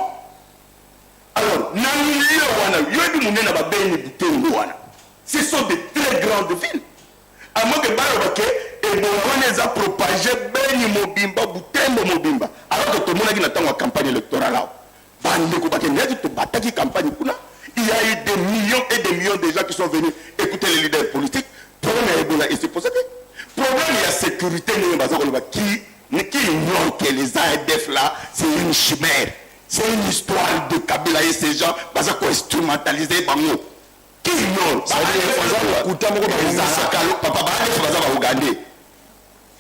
Alors, dans le milieu, ce sont de très grandes villes. À moins que Barabake et Boronez a propagé Beni Mobimba, Butembo Mobimba. Alors que tout le monde a dit la campagne électorale là. Il y a eu des millions et des millions de gens qui sont venus écouter les leaders politiques. Problème Ebola et c'est pour ça que problème il y a sécurité qui ignore que les AEDF là c'est une chimère, c'est une histoire de Kabila et ces gens parce qu'on instrumentalisé par nous. Qui ignore ça veut dire papa va Ougandais.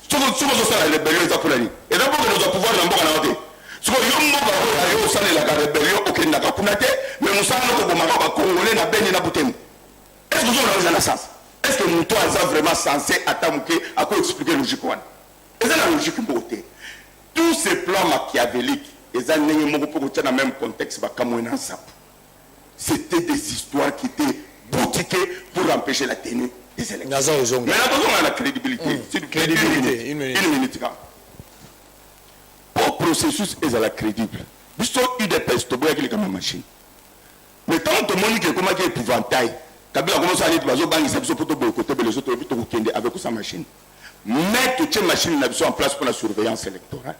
Souvent ça la rébellion est pour aller. Et d'abord que nous avons pouvoir dans le monde. Ce que nous avons la rébellion au Kenya Kapunate, mais nous savons que nous Congolais na Beni na Butembo. Est-ce que nous avons la sens? Est-ce que nous sommes vraiment censés attendre à quoi expliquer la logique? Et c'est la logique beauté. Tous ces plans machiavéliques, dans le même contexte, c'était des histoires qui étaient boutiquées pour empêcher la tenue des élections. Mais là, on a la crédibilité. Crédibilité, une minute. Au processus, ils sont crédibles. Ils sont UDPS, tu vois qu'il y a une machine. Mais tant que monde qui est comme un épouvantail, Kabila commence à aller dans les pour boycotter les autres avec sa machine. Mettre cette machine en place pour la surveillance électorale.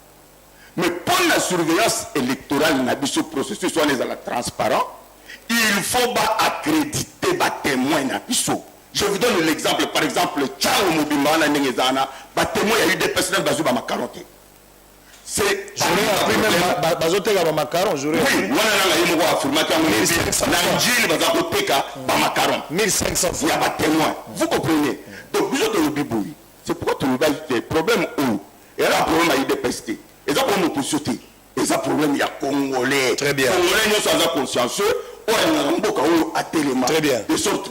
Mais pour la surveillance électorale, le processus soit transparent, il faut accréditer les témoins. Je vous donne l'exemple. Par exemple, Tchao Mobimba, témoin, il y a eu des personnes qui ont été c'est j'aurais appris même bazote ga macaron j'aurais appris oui on a affirmation macaron 1500 il y a pas témoin vous comprenez donc vous êtes au biboui c'est pourquoi tu as des problèmes où et là problème il dépesté et ça problème pour sauter et ça problème il y a congolais très bien congolais nous sommes consciencieux très bien. De sorte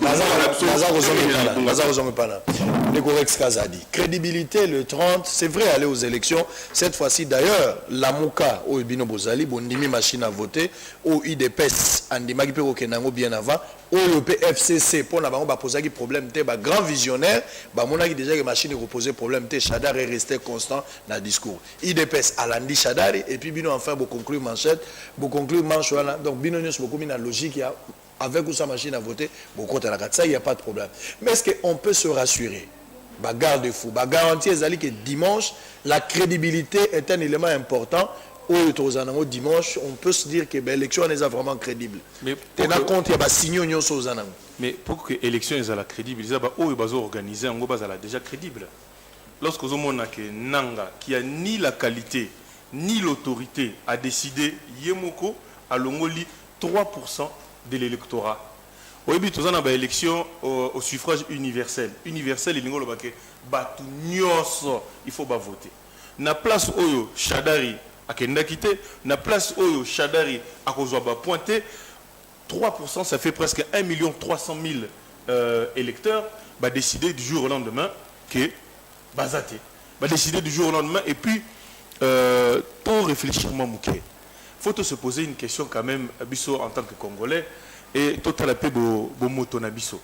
crédibilité le 30, c'est vrai aller aux élections. Cette fois-ci d'ailleurs, la Mouka au Bino Bozali, Bondimi machine à voter, au IDPS, Andimagi Pero Kenango bien avant, au PFCC, pour n'a pas posé un problème, grand visionnaire, mon a déjà que machine reposé problème, Chadar est resté constant dans le discours. IDPS, Alandi Chadari, et puis Bino enfin, vous conclure manchette, vous conclure manche, donc Bino Nyos, beaucoup mis dans la logique. Avec ou sa machine à voter, ça, il n'y a pas de problème. Mais est-ce qu'on peut se rassurer? Garde-fou, garantir que dimanche, la crédibilité est un élément important. Dimanche, on peut se dire que l'élection est vraiment crédible. Mais pour que l'élection soit crédible, il faut organiser déjà crédible. Lorsque vous avez Nanga, qui a ni la qualité, ni l'autorité a décidé Yemoko à Longoli 3% de l'électorat. Oui, puis tous en a élection au suffrage universel. Universel, il faut voter. Na place Oyo Chadari à Kendakite, na place Oyo Chadari à Kozwaba pointé, 3%, ça fait presque 1 300 000 électeurs, va décider du jour au lendemain que Bazate. Va décider du jour au lendemain et puis pour réfléchir Mamouké. Il faut se poser une question quand même, Abisso en tant que Congolais, et total peu Bomoto Nabisso.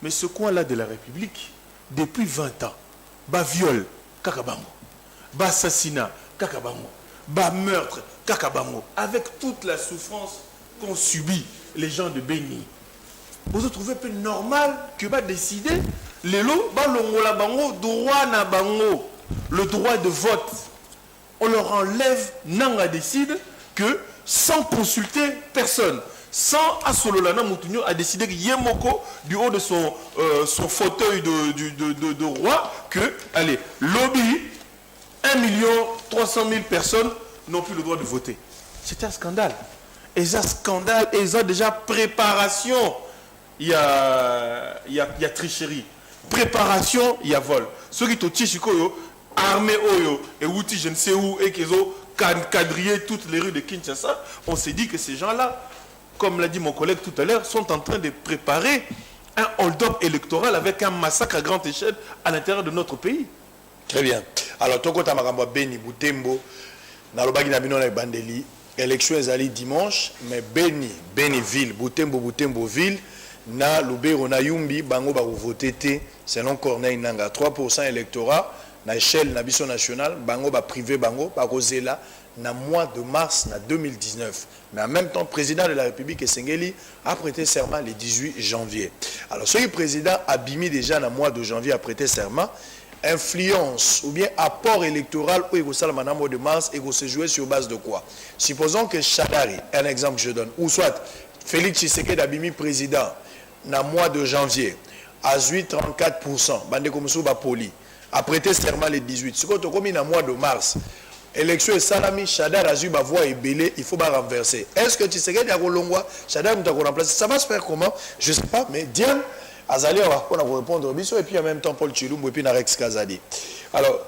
Mais ce coin-là de la République, depuis 20 ans, bas viol, kakabango, bas assassinat, kakabango, bas meurtre, kakabango, avec toute la souffrance qu'ont subi les gens de Béni. Vous trouvez peu normal que va décider les lots, bah l'ongola bango, droit na bango, le droit de vote. On leur enlève, Nanga décide que sans consulter personne, sans Asololana Moutounio a décidé que Yemoko, du haut de son fauteuil de roi, que, allez, lobby, 1 300 000 personnes n'ont plus le droit de voter. C'est un scandale. Et ça, scandale, et ça déjà préparation, il y a tricherie. Préparation, il y a vol. Ceux qui ont Tchikoyo, armée Oyo, et Outi, je ne sais où, et qu'ils ont quadrillé toutes les rues de Kinshasa, on s'est dit que ces gens-là, comme l'a dit mon collègue tout à l'heure, sont en train de préparer un hold-up électoral avec un massacre à grande échelle à l'intérieur de notre pays. Très bien. Alors, Toko Tamaramba Beni, Boutembo, Nalobagi Nabino et Bandeli, élection est dimanche, mais Beni ville, Boutembo ville, na Lubero na Yumbi, Bango ba voté selon Corneille Nanga, 3% électorat, na échelle nabiso nationale, Bango ba privé Bango, ba Rosela, na mois de mars na 2019. Mais en même temps, le président de la République Essengeli a prêté serment le 18 janvier. Alors, ce président a bimé déjà dans le mois de janvier a prêté serment, influence ou bien apport électoral où il y a le mois de mars et il se jouer sur base de quoi? Supposons que Chadari, un exemple que je donne, ou soit Félix Tshisekedi a bimé président dans le mois de janvier, à 34%, bande comme ça, poli, a prêté serment le 18. Ce qu'on a commis dans le mois de mars, élection et salami, Chadar a eu ma voix et belé, il faut pas renverser. Est-ce que Tshisekedi a Rolongwa, Chadar nous a remplacé? Ça va se faire comment? Je ne sais pas, mais Diane, Azali, on va répondre au biso et puis en même temps Paul Chilum et puis Narex Kazadi. Alors,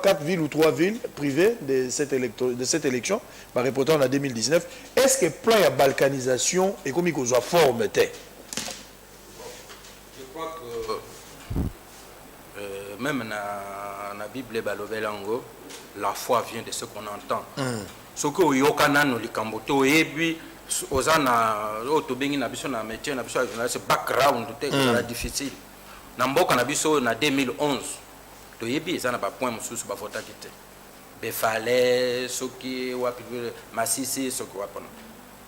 4 villes ou 3 villes privées de cette élection, par reportant en 2019, est-ce que le plan de balkanisation est comme il soit forme? Je crois que même dans la Bible Balobelango, la foi vient de ce qu'on entend. Ce que vous avez dit, ozana otobengi na biso na métier na biso na ce background c'est difficile na mboka na biso na 2011 to yebi ezana ba point mususu ba vota kite be fallait soki wa masisi soki wa pona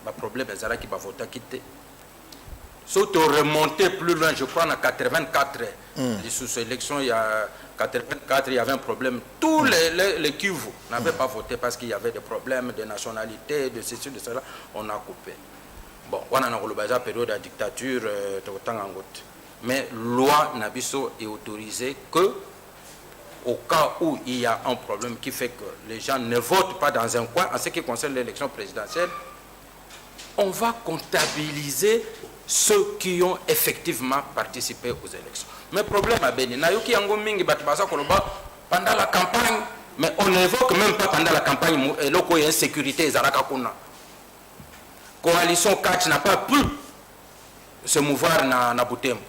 ba problème ezala ki ba vota kite so to remonter plus loin je crois na 84 les sous-élections il y a 84 il y avait un problème tous les Kivu n'avaient pas voté parce qu'il y avait des problèmes de nationalité de ceci de cela on a coupé bon on a une période de dictature mais loi Nabiso est autorisée que au cas où il y a un problème qui fait que les gens ne votent pas dans un coin en ce qui concerne l'élection présidentielle on va comptabiliser ceux qui ont effectivement participé aux élections. Mais le problème à Béni, pendant la campagne, mais on n'évoque même pas pendant la campagne, et là, il y a insécurité, la coalition Catch n'a pas pu se mouvoir dans Boutembo.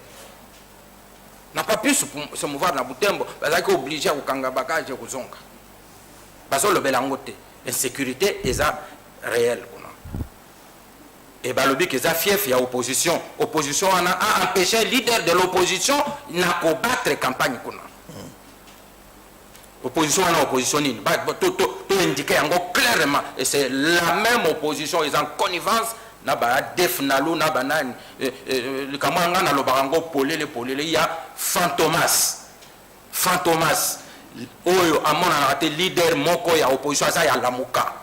N'a pas pu se mouvoir dans Boutembo, parce qu'il est obligé à Kangabaka et à Zonga. Parce que le Belangote, l'insécurité est réelle. Et bien, le but que ça fief, il y a opposition. Opposition, on a empêché le leader de l'opposition n'a combattre la campagne. Opposition, on a opposition. Tout indiqué clairement. Et c'est la même opposition. Ils ont connivence. Il y a Fantomas. Fantomas. Leader Moko, il y a opposition. Il y a Lamuka.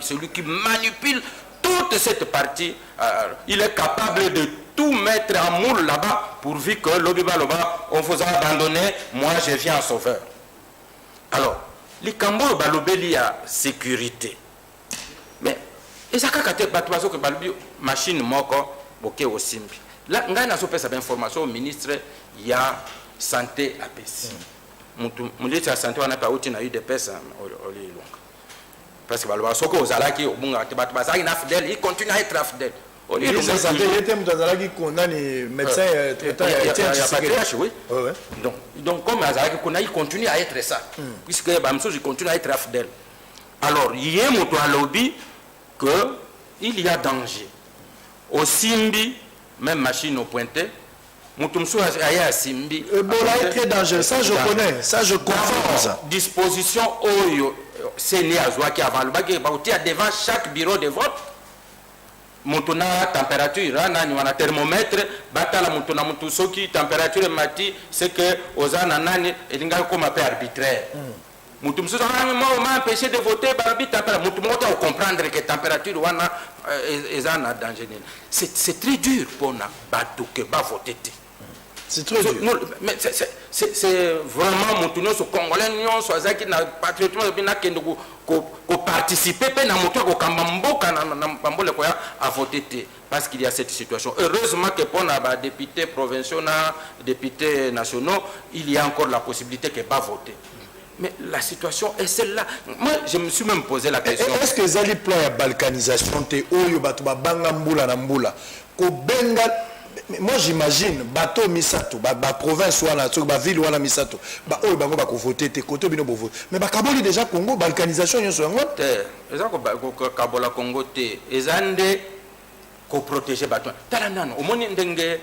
Celui qui manipule toute cette partie, il est capable de tout mettre en moule là-bas pourvu que l'Obiba, on vous a abandonné, moi je viens en sauveur. Alors, likambo balobeli ya sécurité mais ezaka kate bato bazoke balobi machine moko boke osimbi là ngai nazopesa information au ministre ya santé apesi mutu ya santé wana pa uti na UDPS olilonga parce que baloba soko ozalaki obunga te bato bazaki na fidèle il continue à être fidèle ministre santé était mutu azalaki condamné médecin traitant oui. Donc comme azalaki kuna il continue à être ça puisque bamso il continue à être fidèle alors il y a mutu alobi que il y a danger au simbi même machine au pointé mutumsu aya simbi Ebola est très dangereux, ça je connais, ça je confirme ça. Disposition oyo c'est né azwaki avant le bague bauti devant chaque bureau de vote mutuna température na ni wana thermomètre batala mutuna mutu soki température mati c'est que ozana nani elinga comme un peu arbitraire mutumsu m'a empêché de voter barbi température mutu mota comprendre que température wana ezana danger c'est très dur pour na batu que ba voter. C'est très dur. Non, mais c'est vraiment mon tournoi sur Congolais, nous sommes qui na patriotisme bien que nous ko participer pe na moto ko kambamboka na pambole ko a voter parce qu'il y a cette situation. Heureusement que pour na députés provinciaux na députés nationaux, il y a encore la possibilité que pas voter. Mais la situation est celle-là. Moi, je me suis même posé la question. Est-ce que zali plan ya balkanisation te oyo batu ba banga mbula na mbula ko benga. Moi j'imagine bateau misato ba province wana to ba ville wana misato ba oyo bango ba ko voter te côté bino bo voter mais ba kaboli déjà Congo balkanisation nyo so yango te eza ko kabola Congo te ezande ko protéger bateau tala nano omoni ndenge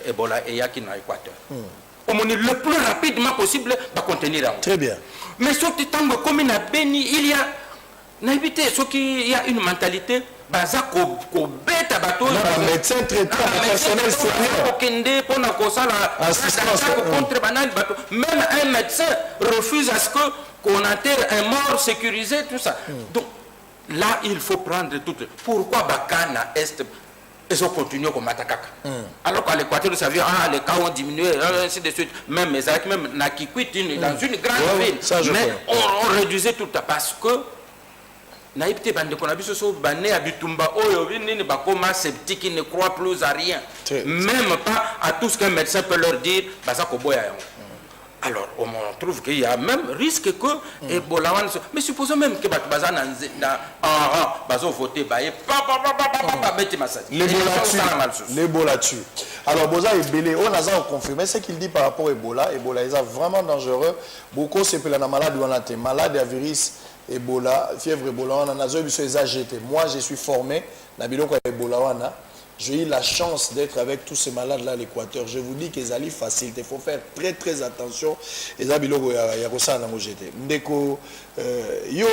Ebola eyaki na Équateur omoni le plus rapidement possible ba contenir en très bien mais surtout tango comme na Beni il y a n'habité ce qui y a une mentalité baza ko beta bato médecin traitant personnel soignant kende pona ko sala assistance contre banal bato même un médecin refuse à ce que qu'on enterre un mort sécurisé tout ça donc là il faut prendre tout pourquoi bakana est ils ont continué comme attaquer alors qu'à l'Équateur vous savez les cas ont diminué ainsi de suite même mais avec même na Kikwit dans une grande ville mais on réduisait tout ça parce que naïpté bande qu'on a vu ce bané à Bitumba oyo nini bakoma sceptique ne croit plus à rien même pas à tout ce qu'un médecin peut leur dire basa ko boya alors on trouve qu'il y a même risque que Ebola mais supposons même que baza na bazo voter baé beti massage l'Ebola tue alors boza ebele on a ça confirmé ce qu'il dit par rapport à Ebola est vraiment dangereux beaucoup c'est pour la maladie on a été malade à virus Ebola, fièvre Ebola, on a jeté. Moi, je suis formé, Ebola, j'ai eu la chance d'être avec tous ces malades-là à l'Équateur. Je vous dis qu'ils allaient facile. Il faut faire très très attention. Et ça, Ndeko, yo,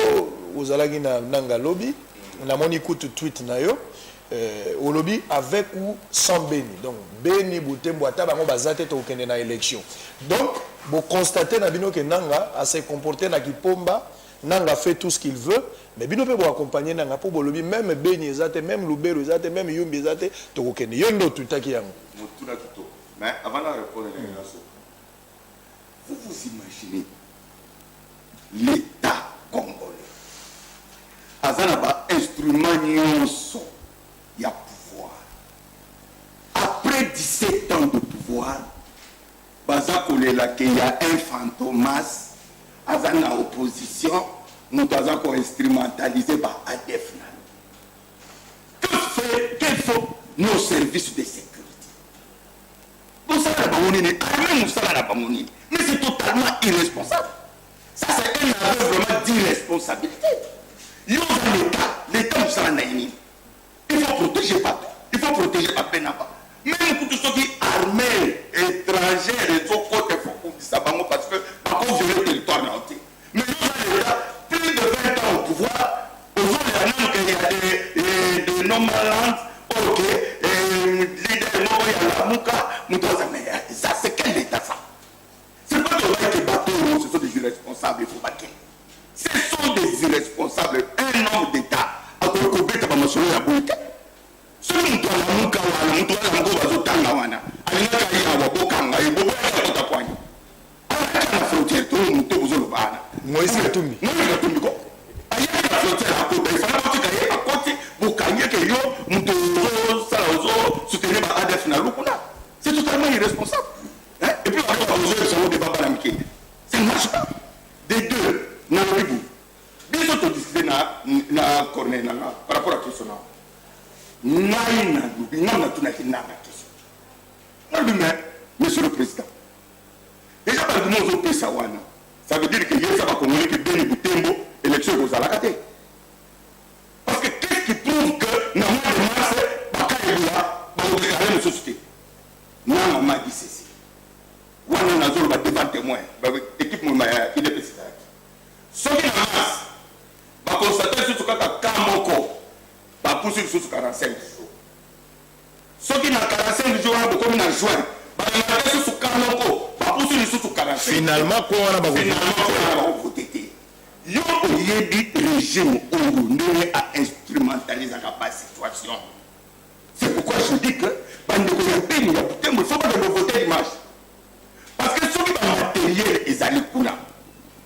vous allez dans lobby, on a mon écoute tweet na yo, au lobby avec ou sans Beni. Donc, Beni, Boutembo, Atabango, Bazate, Tokende na élection. Donc, vous constatez que Nanga a se comporté na Kipomba. Nanga fait tout ce qu'il veut, mais bino peut accompagner Nanga pour bolobi même Beni ezate, même Lubero ezate, même Yumbi ezate, tokokene. Yondo tutaki yango. Mais avant de répondre à la vous vous imaginez l'État congolais. Azana instrument nyonso ya pouvoir. Après 17 ans de pouvoir, baza kolela ke ya un fantomas Azana opposition, nous avons instrumentalisé par ADF. Que font nos services de sécurité? Mais c'est totalement irresponsable. Ça, c'est un aveu vraiment d'irresponsabilité. L'État, il faut protéger Papa. Il faut protéger Papa. Même pour tous ceux qui armés, étrangers, les autres côtés, parce que par contre, je veux le territoire entier. Mais nous avons plus de 20 ans au pouvoir. Aujourd'hui, il y a des non-malades, ok, ça, c'est quel État ça? C'est pas de que bateau, ce sont des irresponsables, il faut baquer. Ce sont des irresponsables. Un homme d'État a recoupé ta maman sur la boutique. Ce qui est en train de frontière to muto bozolo bana Moïse Katumbi ko ayi la frontière à côté il fallait pas que à côté pour gagner que yo muto salazo soutenir ba ADF na lukuna c'est totalement irresponsable hein et puis on va poser sur le débat banamike ça ne marche pas des deux na ribu biso to discuter na corner na par rapport à question na na tuna kinanga question na mais monsieur le président déjà par le mot au Sawana ça veut dire que hier ça va communiquer que Beni Boutembo élection aux Alacate parce que qu'est-ce qui prouve que na mois de mars bakaïla ba regarder nos sociétés na m'a dit ceci wana na zolo ba devant témoin ba équipe moi il est président soki na mars ba constater sur kaka kamoko ba poursuivre sur 45 jours soki na 45 jours ba comme na juin ba na sur kamoko ba poursuivre sur 45 finalement quoi on a ba voté yo yebi régime ourundé à instrumentaliser la situation c'est pourquoi je dis que bande ko ya peine ya Butembo il faut pas de voter dimanche parce que soki ba matériel ezali kuna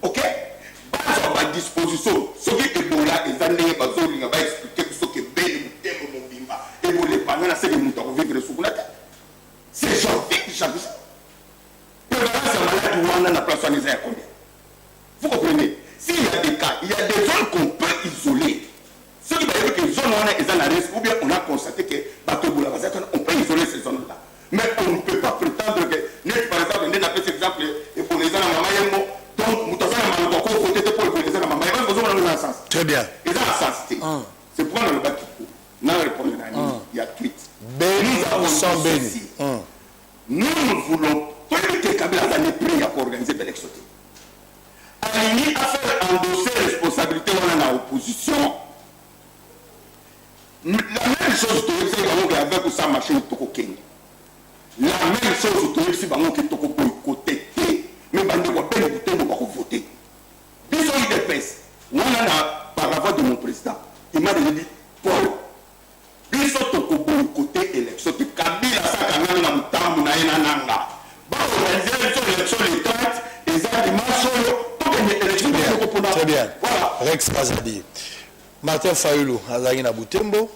OK à disposition ce qui est bon là les années bazolinga va expliquer ce que Beni Butembo mobimba et vous les pendant c'est que nous devons vivre sous la terre c'est gentil chaque jour prévalence à malade ou on a place en Israël combien vous comprenez s'il y a des cas il y a des zones qu'on peut isoler ceux qui veulent que zone on a ils en risque ou bien on a constaté que Batoboula on peut isoler ces zones là mais on ne peut pas prétendre que net par exemple on a fait cet exemple et pour les gens à Mamayemo donc très bien. C'est pourquoi dans le bac il y a tweet. Nous voulons que Kabila a pris à organiser l'élection. Aligné à faire endosser responsabilité dans l'opposition. La même chose que avec Oussa Machine Toko Kenya. La même chose que si Bango qui Toko boycotté. Mais Bango va pas voter. Bisous IDPS. On a par la voix de mon président. Il m'a dit Paul. Bisous Toko boycotté élection. Kabila Sakana na mutambu na ina nanga. Ba organiser l'élection les 30 et ça dimanche. Très bien. Voilà. Rex Kazadi. Martin Fayulu Azagi na Butembo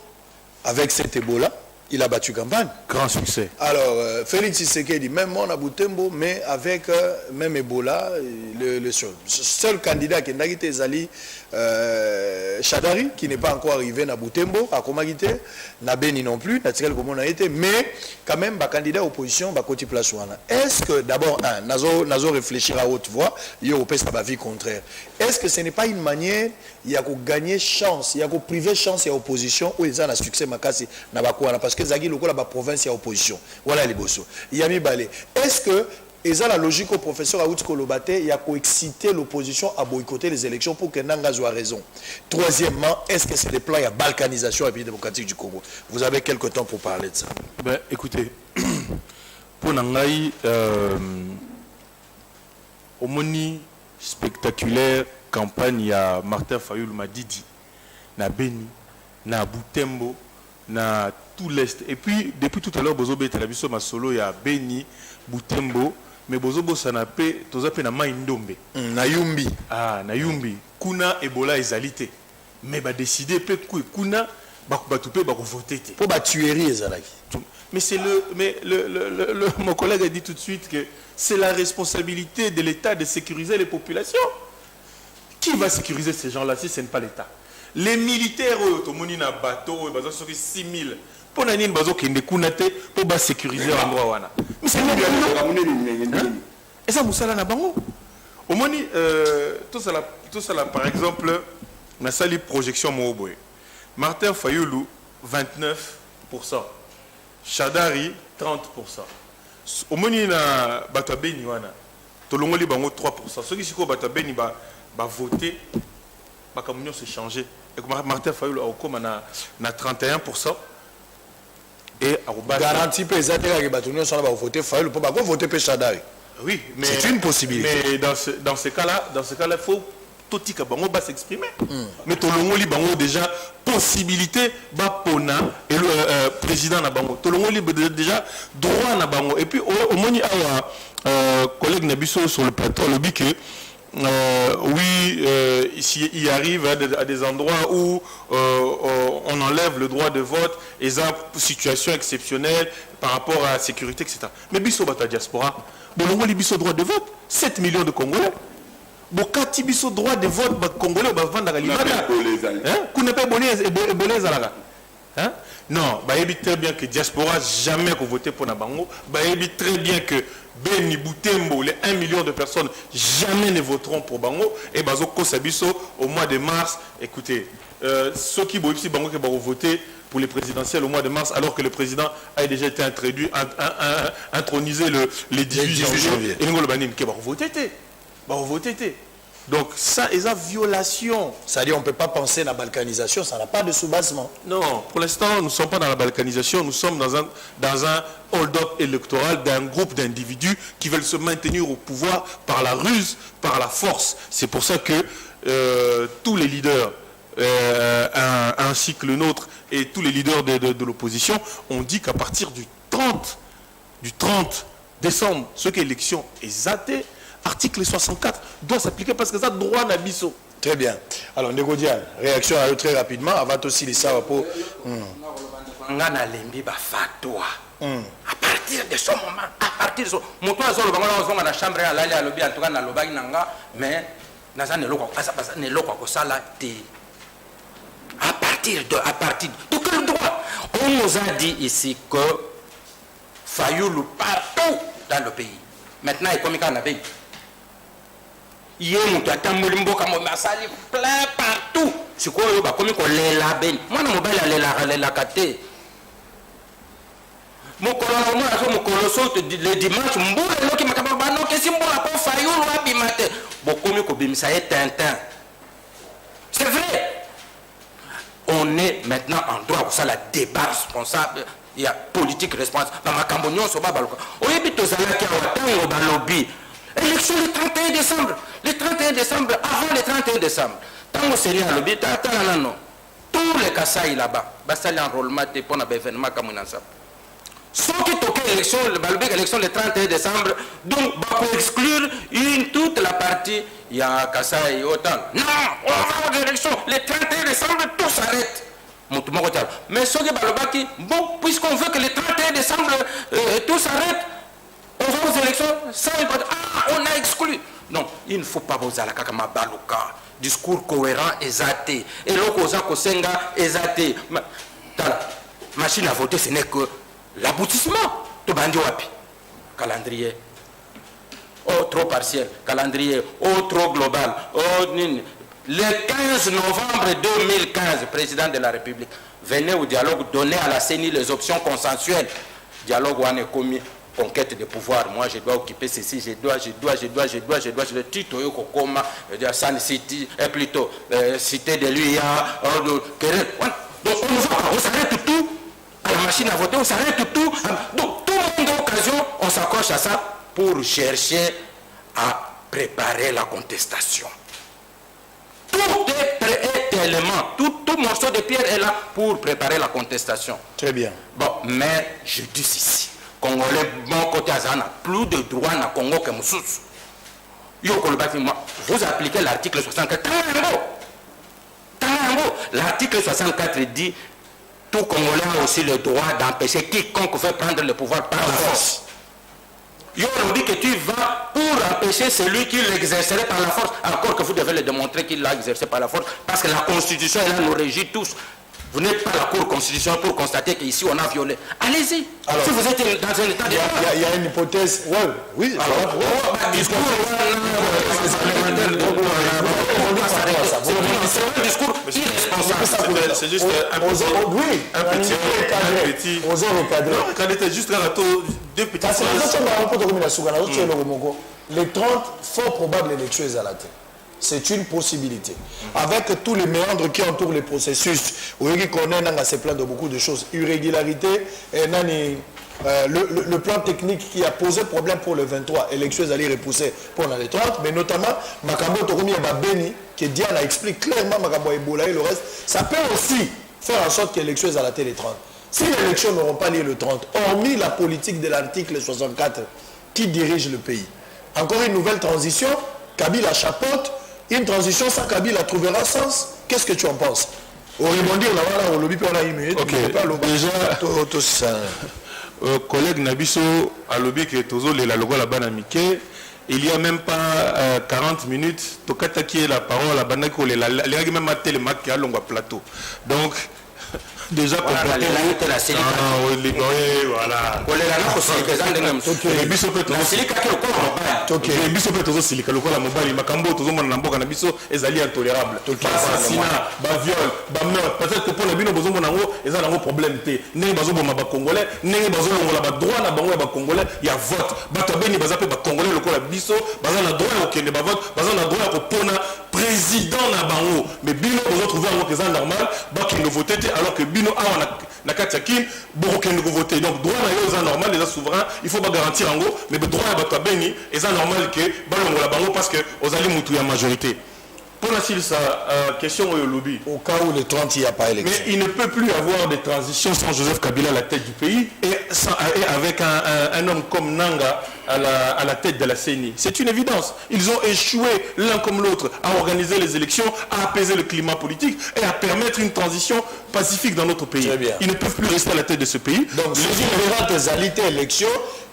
avec cet Ebola. Il a battu campagne. Grand succès. Alors, Félix Tshisekedi, même mon à Butembo, mais avec même Ebola, le seul candidat qui est Nagite Zali Chadari, qui n'est pas encore arrivé à Butembo, à Komagite, n'a Beni non plus, naturel comme on a été, mais quand même, le candidat opposition, va côté place. Est-ce que d'abord, Nazo réfléchir à haute voix, il y a sa vie contraire. Est-ce que ce n'est pas une manière, il y a qu'à gagner chance, il y a qu'à priver chance à l'opposition, où ils ont un succès, parce que Zagi Loko la province à opposition. Voilà les bossos. Yami Balé. Est-ce que et ça la logique au professeur Aout Kolobate, il y a co-excité l'opposition à boycotter les élections pour que Nanga soit raison. Troisièmement, est-ce que c'est des plans à balkanisation à la République démocratique du Congo? Vous avez quelques temps pour parler de ça. Ben, écoutez, pour Nangaï, au moni spectaculaire campagne à Martin Fayulu Madidi, na Beni, na Butembo, na tout l'Est. Et puis, depuis tout à l'heure, Bozobe Television ma solo, il y a Beni, Butembo, mais Bozobo Sanapé, Tozape na Maïndombe. Na Yumbi. Ah, na Yumbi. Kuna Ebola ezalité. Mais bah décider, peut Kuna, bah batouper, bah voter. Pour bah tuerie ezalaki. Mais c'est mon collègue a dit tout de suite que c'est la responsabilité de l'État de sécuriser les populations. Qui va sécuriser ces gens-là si ce n'est pas l'État? Les militaires, tout le monde a un bateau, ils ont 6 000. Pour nous, ils ont sécuriser l'endroit. Mais c'est et ça, vous savez, au moins, tout ça, par exemple, on a sali projection Moboé. Martin Fayulu, 29%. Chadari, 30%. Au moins, il y a Batabeni, tout le monde a 3%. Ceux qui sont Batabeni, va voter, la communion s'est changée. Et Martin Fayulu a 31%. Et garantie que les intérêts sont voter Fayulu pour voter Chadari. Oui, mais c'est une possibilité. Mais dans ce cas-là, il faut totika bango va s'exprimer. Mais tolongoli bango déjà possibilité ba pona et le président na bango. Tolongoli déjà droit na bango. Et puis au moni awa collègue Nabiso sur le plateau le dit que oui, ici, il arrive à des endroits où on enlève le droit de vote et ça, situation exceptionnelle par rapport à la sécurité, etc. Mais biso bata diaspora, bon, on a biso droit de vote, 7 millions de Congolais. Bon, quand il biso droit de vote, Congolais, on va vendre la liberté. Qu'on n'a pas ébolé hein? Non, bah, il dit très bien que diaspora jamais qu'on vote pour Nabango. Bah, il dit très bien que Beni Boutembo, les 1 million de personnes, jamais ne voteront pour Bango. Et Bazo Kosabiso, au mois de mars, écoutez, ceux qui vont Bango qui vont voter pour les présidentielles au mois de mars, alors que le président a déjà été introduit, intronisé le 18 janvier. Et nous, le Banin, qui va voter. Donc ça est une violation. C'est-à-dire on ne peut pas penser à la balkanisation, ça n'a pas de soubassement. Non, pour l'instant, nous ne sommes pas dans la balkanisation, nous sommes dans un hold-up électoral d'un groupe d'individus qui veulent se maintenir au pouvoir par la ruse, par la force. C'est pour ça que tous les leaders, ainsi que le nôtre et tous les leaders de l'opposition, ont dit qu'à partir du 30 décembre, ce qu'est l'élection est zatée, article 64 doit s'appliquer parce que ça droit d'abisso. Très bien. Alors, Negodian, réaction à eux très rapidement, avant aussi les savoir pour... À partir de ce moment, à partir de ce moment, je suis la chambre à la lobby, en tout cas, dans le lobby, mais à partir de quel droit? On nous a dit ici que Fayoulou partout dans le pays. Maintenant, il est comme un pays. Il y a plein partout. C'est quoi? Comme il la ben. Moi, je suis la caté. Mon colosso, le dimanche, je c'est vrai. On est maintenant en droit pour ça, la débat responsable. Il y a politique responsable. Dans ma cambonion, sur Babaloka. On est plutôt ça là qui a lobby. Élection le 31 décembre. Le 31 décembre, avant le 31 décembre. Tant que c'est à lobby, non. Tous les Kassai là-bas, c'est l'enrôlement pour un événement comme ça. Ceux qui toquent l'élection, l'élection le 31 décembre, donc pour exclure toute la partie, il y a Kassai et autant. Non, on va avoir l'élection le 31 décembre, tout s'arrête. Mais ceux qui bon, puisqu'on veut que le 31 décembre, tout s'arrête, on va aux élections, ça on a exclu. Non, il ne faut pas vous aller à la baluka. Discours cohérent et zaté. Et l'okoza kosenga est zaté. Machine à voter, ce n'est que l'aboutissement. Tout bandi wapi. Calendrier. Oh, trop partiel. Calendrier. Oh, trop global. Oh, nini. Le 15 novembre 2015, président de la République, venez au dialogue, donner à la CENI les options consensuelles. Dialogue où on est commis. Conquête de pouvoir, moi je dois occuper ceci, je dois, le titre Yokokoma, San City, et plutôt cité de l'UIA, donc on s'arrête tout, à la machine à voter, on s'arrête tout, donc tout le monde d'occasion, on s'accroche à ça pour chercher à préparer la contestation. Tout est prêt élément, tout morceau de pierre est là pour préparer la contestation. Très bien. Bon, mais je dis ici, Congolais, bon côté Azana, plus de droits dans le Congo que Moussous. Vous appliquez l'article 64. L'article 64 dit tout Congolais a aussi le droit d'empêcher quiconque veut prendre le pouvoir par la force. On dit que tu vas pour empêcher celui qui l'exercerait par la force, encore que vous devez le démontrer qu'il l'a exercé par la force, parce que la Constitution elle nous régit tous. Vous n'êtes pas la Cour constitutionnelle pour constater qu'ici on a violé. Allez-y. Si vous êtes dans un état de... Il y a une hypothèse. Ouais, oui. Alors, discours. C'est un discours irresponsable. C'est juste un petit. Quand juste deux petits. Les 30 fort probables élections à la tête. C'est une possibilité. Avec tous les méandres qui entourent les processus, on connaît se plaint de beaucoup de choses. Irrégularité, le plan technique qui a posé problème pour le 23, élections allaient repousser pour le 30, mais notamment Makambo Tokomi Babeni, que Diana explique clairement Makambo Ebola et le reste, ça peut aussi faire en sorte que l'élection à la télé 30. Si les élections n'auront pas lieu le 30, hormis la politique de l'article 64 qui dirige le pays, encore une nouvelle transition, Kabila chapeaute, une transition sans Kabila trouvera sens. Qu'est-ce que tu en penses? Au rebondir là-bas, au lobby, on a une minute. Ok, déjà, collègue Nabiso, à lobby qui est aux la logo là-bas, il y a même pas 40 minutes, Tokata qui est la parole, la bande qui est là, les même à télémac qui a longue plateau. Donc, déjà pour voilà. président na bango mais bino vous trouver en que ça normal donc il voter alors que bino a na katiakin bon que nous voter donc droit na yo normal les souverains il faut pas garantir en gros mais droit à bato beni et ça normal que balongo la bango parce que aux alliés mutu ya majorité pour la question au lobby au cas où les 30 il n'y a pas élection mais il ne peut plus avoir de transition sans Joseph Kabila à la tête du pays et avec un homme comme Nanga à la tête de la CENI. C'est une évidence. Ils ont échoué l'un comme l'autre à organiser les élections, à apaiser le climat politique et à permettre une transition pacifique dans notre pays. Ils ne peuvent plus rester à la tête de ce pays. Donc, si les différentes élections,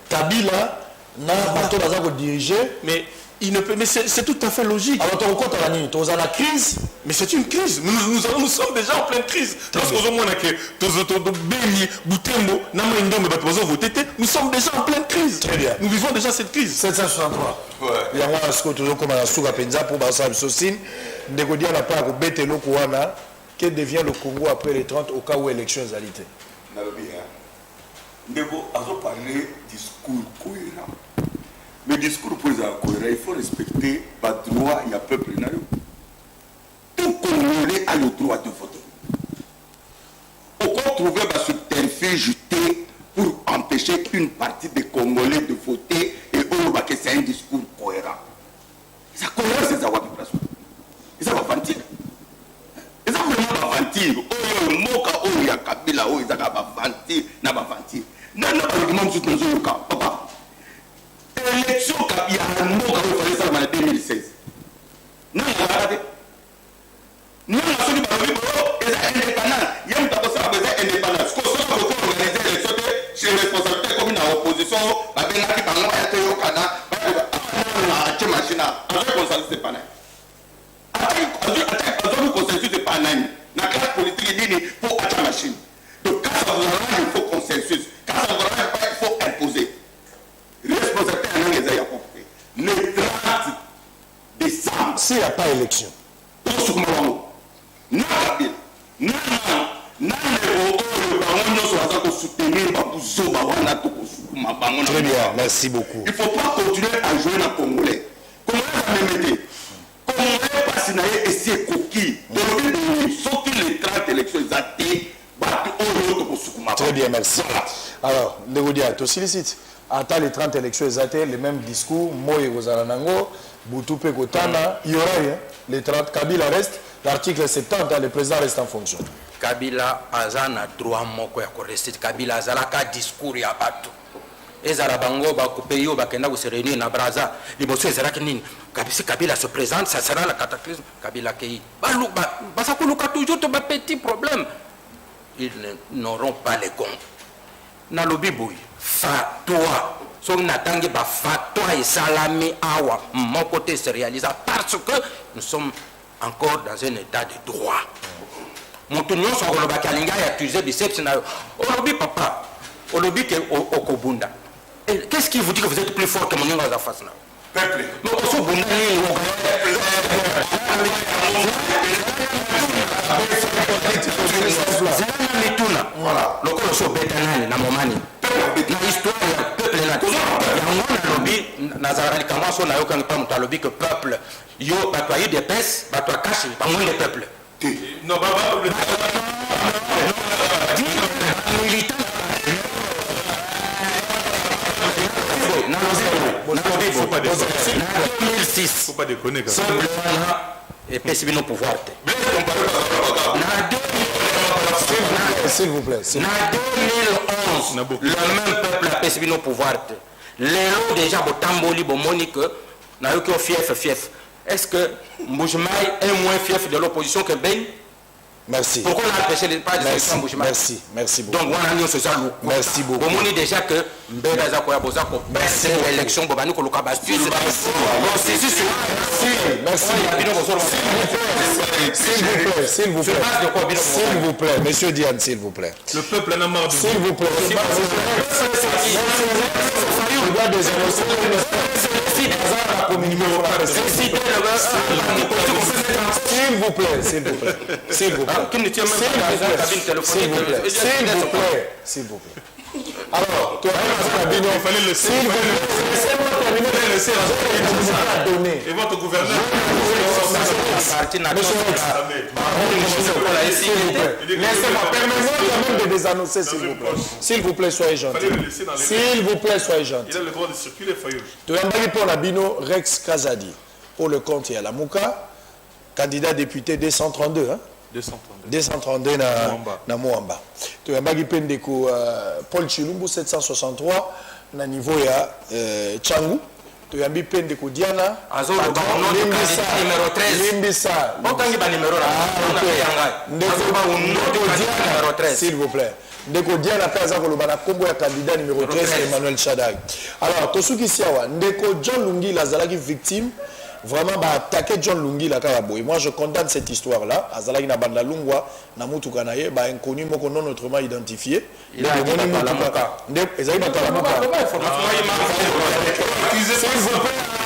Kabila n'a pas tout diriger, mais il ne peut, mais c'est tout à fait logique. Alors, on compte à la nuit, on a la crise. Mais c'est une crise. Nous sommes déjà en pleine crise. Nous sommes déjà en pleine crise. Très bien. Nous vivons déjà cette crise. 763. Il y a un ce que toujours comme un souk à Penza pour Bassam Sossine. Négodia n'a pas bête l'Okouana. Quel devient le Congo après les 30 au cas où élection est alité? Nego a parlé discours cohérent. Mais discours pour les cohérents, il faut respecter le droit et le peuple. Tout Congolais a le droit de voter. Pourquoi trouver ce subterfuge pour empêcher une partie des Congolais de voter et on va que c'est un discours cohérent? Ça cohérent, c'est ça, et ça va mentir. Et ça vraiment va mentir. Oh, moka, oh, il y a Kabila, oh, il y a mentir, n'a pas mentir. Non, argument sur ton cas, papa. L'élection il y a un mot qui a fait ça en 2016. Non, il y a raté. Non, il y a celui qui a fait indépendant. Il y a un peu ça, c'est indépendant. Ce qu'on sait, c'est qu'on organise l'élection chez les responsabilités comme une opposition. La Bénin qui parle, il y a Théo Kana. Il y a une machine. Avec le consensus, c'est pas nain. Avec le consensus, c'est pas nain. La classe politique, il dit pour acheter la machine. Donc, quand ça vous arrange, il faut consensus. Quand ça vous arrange pas, il faut imposer. Responsabilité à nous les a apporté. Le 30 décembre. S'il n'y a pas élection. Pour ce que nous avons. Très bien, merci beaucoup. Il ne faut pas continuer à jouer dans le Congolais. Congolais va même aider. Congolais pas si naïe et c'est coquille. Sauf que les 30 élections athées, très bien, merci. Alors, Ndegoudia, tu sollicite. Attends les 30 élections athées, les mêmes discours, Moïse Gozanango, Boutoupe Kotana, il y aura les 30, Kabila reste, l'article 70, le président reste en fonction. Kabila azana droit moko ya korester Kabila azalaka discours ya bato ezala bango ba kupeyo bakenda se réunir na Braza liboso ezalaki nini Kabila se présente ça sera la cataclysme Kabila kei basa koluka toujours ba petit problème ils n'auront pas les comptes na lobi boy fatwa so natangi ba fatwa et salami awa mon côté se réalisa parce que nous sommes encore dans un état de droit. Mon tournon sur le bakalinga et accusé biceps na olobi papa olobi ke okobunda. Qu'est-ce qui vous dit que vous êtes plus fort que mon nyonga za face là? Peuple. Mais oso bunda ni zana mituna. Voilà. Lokolo so betanani na momani. Na histoire ya peuple na yango lobi na zarali kama so na yoka npa mutalobi que peuple yo batoyer des pes batoy cache bango le peuple. Non, pas déconner. En 2006, Faut pas déconner quand même. et PSB pouvoir. S'il vous plaît. En 2011, le même peuple a PSB pouvoir. Les lots déjà, Botamboli, Monique, n'a eu qu'un fief. Est-ce que Mboujimaï est moins fief de l'opposition que Ben? Merci. Pourquoi on a empêché les pas de l'élection Mboujimaï? Merci beaucoup. Donc, on a mis ce genre. Merci beaucoup. On dit déjà que Mbeda Zakoya Bozako, c'est l'élection, Bobani Koluka Bastu. S'il vous plaît, monsieur Diane, s'il vous plaît. Le peuple en a marre de vous. S'il vous plaît. S'il vous plaît. Alors, toi, il fallait le laisser. Et votre gouverneur. Laissez-moi, permettez-moi quand même de désannoncer, s'il vous plaît. S'il vous plaît, soyez gentil. S'il vous plaît, soyez gentil. Il a le droit de circuler, Fayouche. Tu as parlé pour la Bino Rex Kazadi. Pour le compte, il y a la Mouka, candidat député 232. 232 na Mouamba. Tu as parlé pour Paul Chilumbu 763 na niveau ya Changu. Tu as parlé pour Diana. Numéro 13. Limbisa. S'il vous plaît. Ndeko Diana Kaza Kolobana Kombo ya candidat numéro 13 Emmanuel Chadag. Alors, Tosuki Siawa, Ndeko John Lungi Lazalaki victime. Vraiment, attaquer John Lungi la Karabo. Et moi, je condamne cette histoire-là. Azalaki na banda lungwa na mutu kanaye, inconnu moko non autrement identifié. Il a dit S'il vous plaît.